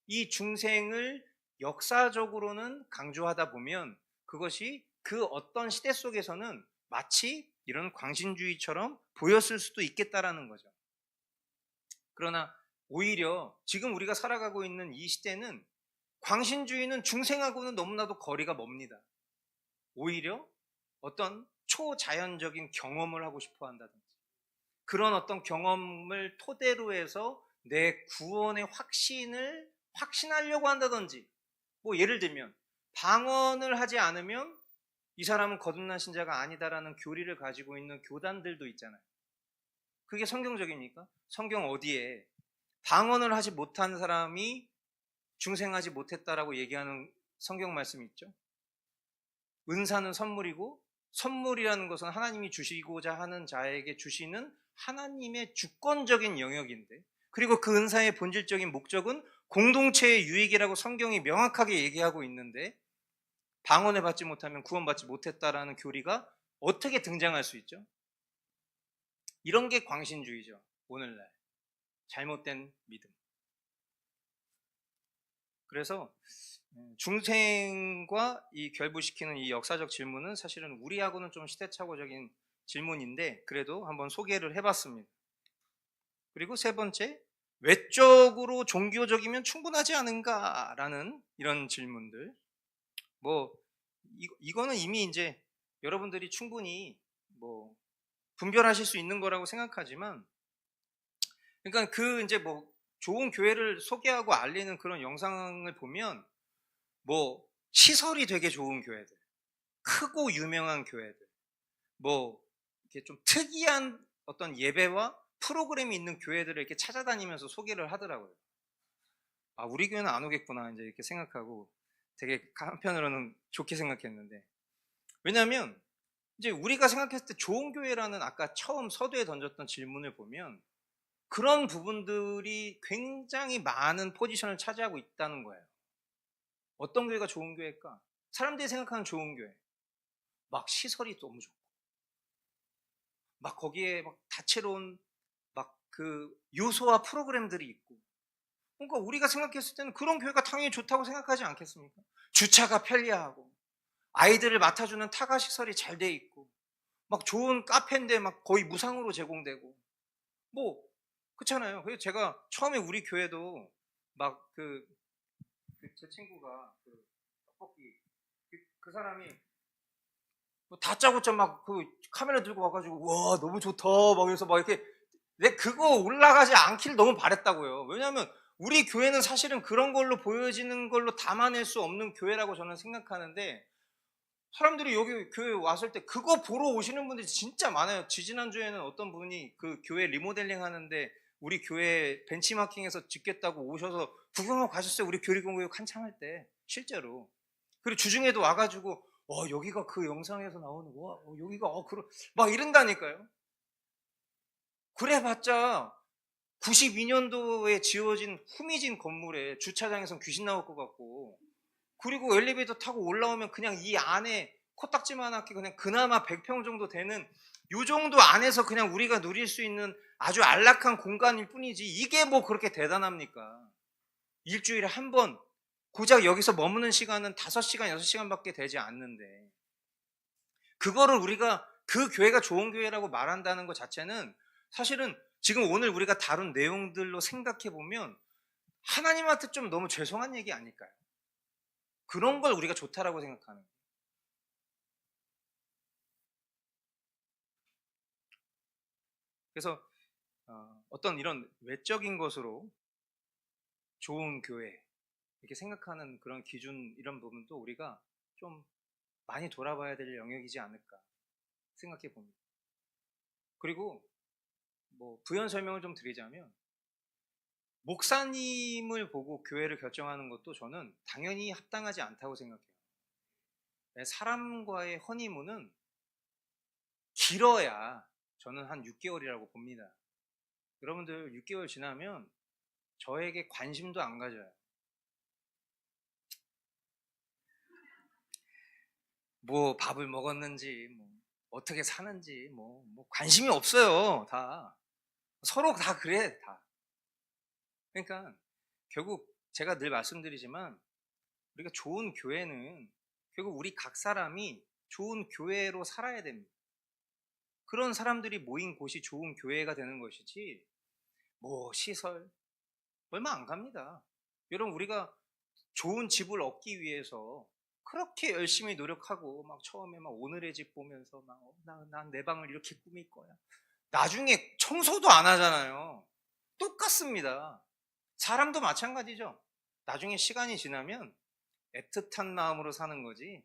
이 중생을 역사적으로는 강조하다 보면 그것이 그 어떤 시대 속에서는 마치 이런 광신주의처럼 보였을 수도 있겠다라는 거죠. 그러나 오히려 지금 우리가 살아가고 있는 이 시대는 광신주의는 중생하고는 너무나도 거리가 멉니다. 오히려 어떤 초자연적인 경험을 하고 싶어 한다든지 그런 어떤 경험을 토대로 해서 내 구원의 확신을 확신하려고 한다든지 뭐 예를 들면 방언을 하지 않으면 이 사람은 거듭난 신자가 아니다라는 교리를 가지고 있는 교단들도 있잖아요. 그게 성경적입니까? 성경 어디에 방언을 하지 못한 사람이 중생하지 못했다라고 얘기하는 성경 말씀이 있죠? 은사는 선물이고 선물이라는 것은 하나님이 주시고자 하는 자에게 주시는 하나님의 주권적인 영역인데 그리고 그 은사의 본질적인 목적은 공동체의 유익이라고 성경이 명확하게 얘기하고 있는데 방언을 받지 못하면 구원받지 못했다라는 교리가 어떻게 등장할 수 있죠? 이런 게 광신주의죠. 오늘날 잘못된 믿음. 그래서 중생과 이 결부시키는 이 역사적 질문은 사실은 우리하고는 좀 시대착오적인 질문인데 그래도 한번 소개를 해봤습니다. 그리고 세 번째, 외적으로 종교적이면 충분하지 않은가라는 이런 질문들. 뭐 이거는 이미 이제 여러분들이 충분히 뭐 분별하실 수 있는 거라고 생각하지만, 그러니까 그 이제 뭐 좋은 교회를 소개하고 알리는 그런 영상을 보면 뭐 시설이 되게 좋은 교회들, 크고 유명한 교회들, 뭐 이렇게 좀 특이한 어떤 예배와 프로그램이 있는 교회들을 이렇게 찾아다니면서 소개를 하더라고요. 아, 우리 교회는 안 오겠구나 이제 이렇게 생각하고 되게 한편으로는 좋게 생각했는데, 왜냐하면 이제 우리가 생각했을 때 좋은 교회라는 아까 처음 서두에 던졌던 질문을 보면 그런 부분들이 굉장히 많은 포지션을 차지하고 있다는 거예요. 어떤 교회가 좋은 교회일까? 사람들이 생각하는 좋은 교회, 막 시설이 너무 좋고 막 거기에 막 다채로운 막 그 요소와 프로그램들이 있고, 그러니까 우리가 생각했을 때는 그런 교회가 당연히 좋다고 생각하지 않겠습니까? 주차가 편리하고 아이들을 맡아주는 타가 시설이 잘 돼 있고 막 좋은 카페인데 막 거의 무상으로 제공되고 뭐 그렇잖아요. 그래서 제가 처음에 우리 교회도 막 제 친구가 그 떡볶이 그 사람이 뭐 다짜고짜 막 그 카메라 들고 와가지고 와 너무 좋다 막 그래서 막 이렇게 내 그거 올라가지 않기를 너무 바랬다고요. 왜냐하면 우리 교회는 사실은 그런 걸로 보여지는 걸로 담아낼 수 없는 교회라고 저는 생각하는데, 사람들이 여기 교회 왔을 때 그거 보러 오시는 분들이 진짜 많아요. 지지난주에는 어떤 분이 그 교회 리모델링 하는데 우리 교회 벤치마킹해서 짓겠다고 오셔서 구경하고 가셨어요. 우리 교리공교육 한창 할 때 실제로. 그리고 주중에도 와가지고 여기가 그 영상에서 나오는 여기가 막 이런다니까요. 그래봤자 92년도에 지어진 후미진 건물에 주차장에선 귀신 나올 것 같고, 그리고 엘리베이터 타고 올라오면 그냥 이 안에 코딱지만하게 그냥 그나마 100평 정도 되는 요 정도 안에서 그냥 우리가 누릴 수 있는 아주 안락한 공간일 뿐이지 이게 뭐 그렇게 대단합니까? 일주일에 한 번 고작 여기서 머무는 시간은 5시간, 6시간밖에 되지 않는데 그거를 우리가 그 교회가 좋은 교회라고 말한다는 것 자체는 사실은 지금 오늘 우리가 다룬 내용들로 생각해 보면 하나님한테 좀 너무 죄송한 얘기 아닐까요? 그런 걸 우리가 좋다라고 생각하는 거예요. 그래서 어떤 이런 외적인 것으로 좋은 교회 이렇게 생각하는 그런 기준, 이런 부분도 우리가 좀 많이 돌아봐야 될 영역이지 않을까. 생각해 봅니다. 그리고 뭐 부연 설명을 좀 드리자면 목사님을 보고 교회를 결정하는 것도 저는 당연히 합당하지 않다고 생각해요. 사람과의 허니문은 길어야 저는 한 6개월이라고 봅니다. 여러분들 6개월 지나면 저에게 관심도 안 가져요. 뭐 밥을 먹었는지, 뭐 어떻게 사는지, 뭐 관심이 없어요. 다 서로 다 그래, 다. 그러니까 결국 제가 늘 말씀드리지만 우리가 좋은 교회는 결국 우리 각 사람이 좋은 교회로 살아야 됩니다. 그런 사람들이 모인 곳이 좋은 교회가 되는 것이지, 뭐 시설 얼마 안 갑니다. 여러분, 우리가 좋은 집을 얻기 위해서 그렇게 열심히 노력하고 막 처음에 막 오늘의 집 보면서 막 난 내 방을 이렇게 꾸밀 거야. 나중에 청소도 안 하잖아요. 똑같습니다. 사람도 마찬가지죠. 나중에 시간이 지나면 애틋한 마음으로 사는 거지,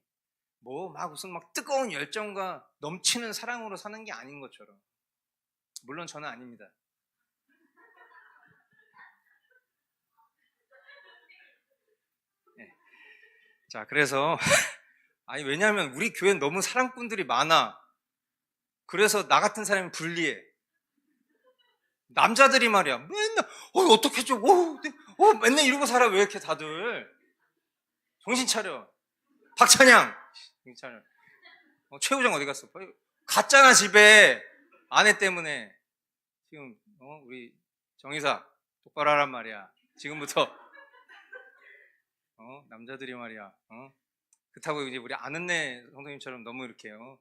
뭐 막 무슨 막 뜨거운 열정과 넘치는 사랑으로 사는 게 아닌 것처럼. 물론 저는 아닙니다. 네. 자, 그래서 아니, 왜냐하면 우리 교회는 너무 사랑꾼들이 많아. 그래서 나 같은 사람이 불리해. 남자들이 말이야, 맨날 어떻게 좀 맨날 이러고 살아. 왜 이렇게 다들 정신 차려. 박찬양 정신 차려. 최우정 어디 갔어? 갔잖아 집에. 아내 때문에. 지금 우리 정의사 똑바로 하란 말이야. 지금부터 남자들이 말이야. 그렇다고 이제 우리 아는네 성도님처럼 너무 이렇게요.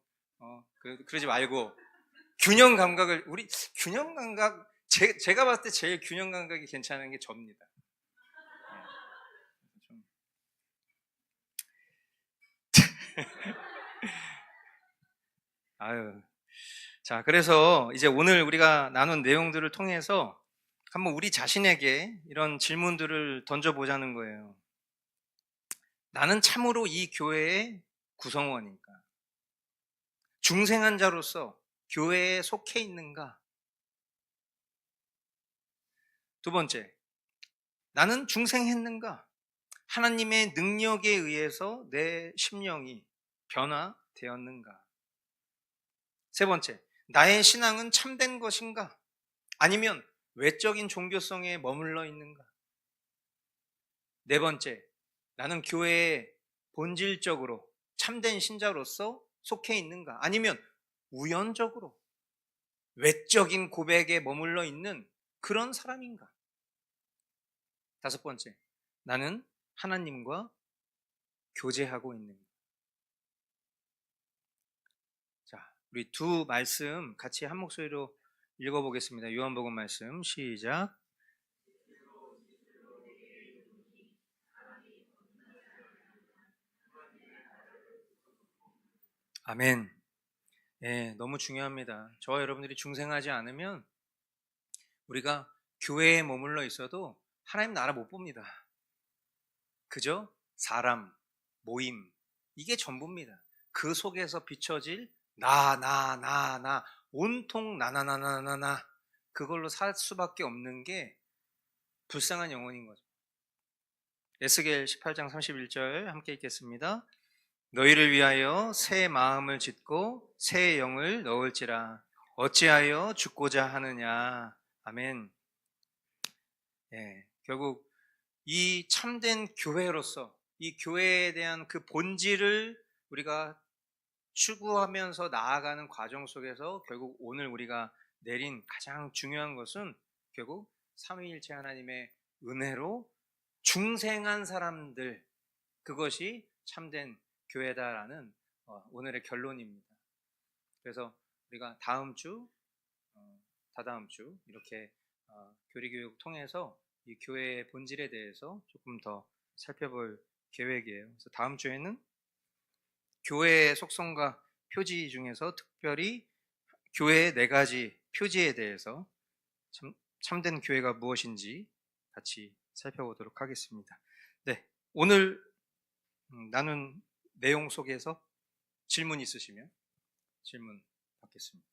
그러지 말고 균형 감각을, 우리 균형 감각, 제가 봤을 때 제일 균형 감각이 괜찮은 게 접니다. 좀. 아유. 자, 그래서 이제 오늘 우리가 나눈 내용들을 통해서 한번 우리 자신에게 이런 질문들을 던져보자는 거예요. 나는 참으로 이 교회의 구성원인가? 중생한 자로서 교회에 속해 있는가? 두 번째, 나는 중생했는가? 하나님의 능력에 의해서 내 심령이 변화되었는가? 세 번째, 나의 신앙은 참된 것인가? 아니면 외적인 종교성에 머물러 있는가? 네 번째, 나는 교회에 본질적으로 참된 신자로서 속해 있는가? 아니면 우연적으로 외적인 고백에 머물러 있는 그런 사람인가? 다섯 번째, 나는 하나님과 교제하고 있는가? 자, 우리 두 말씀 같이 한 목소리로 읽어보겠습니다. 요한복음 말씀 시작. 아멘. 예, 너무 중요합니다. 저와 여러분들이 중생하지 않으면 우리가 교회에 머물러 있어도 하나님 나라 못 봅니다. 그저 사람, 모임, 이게 전부입니다. 그 속에서 비춰질 나, 온통 나나나나나나, 그걸로 살 수밖에 없는 게 불쌍한 영혼인 거죠. 에스겔 18장 31절 함께 읽겠습니다. 너희를 위하여 새 마음을 짓고 새 영을 넣을지라 어찌하여 죽고자 하느냐. 아멘. 예, 결국 이 참된 교회로서 이 교회에 대한 그 본질을 우리가 추구하면서 나아가는 과정 속에서 결국 오늘 우리가 내린 가장 중요한 것은 결국 삼위일체 하나님의 은혜로 중생한 사람들, 그것이 참된 교회다라는 오늘의 결론입니다. 그래서 우리가 다음 주, 다다음 주 이렇게 교리교육 통해서 이 교회의 본질에 대해서 조금 더 살펴볼 계획이에요. 그래서 다음 주에는 교회의 속성과 표지 중에서 특별히 교회의 4가지 표지에 대해서 참된 교회가 무엇인지 같이 살펴보도록 하겠습니다. 네, 오늘 나눈 내용 속에서 질문 있으시면 질문 받겠습니다.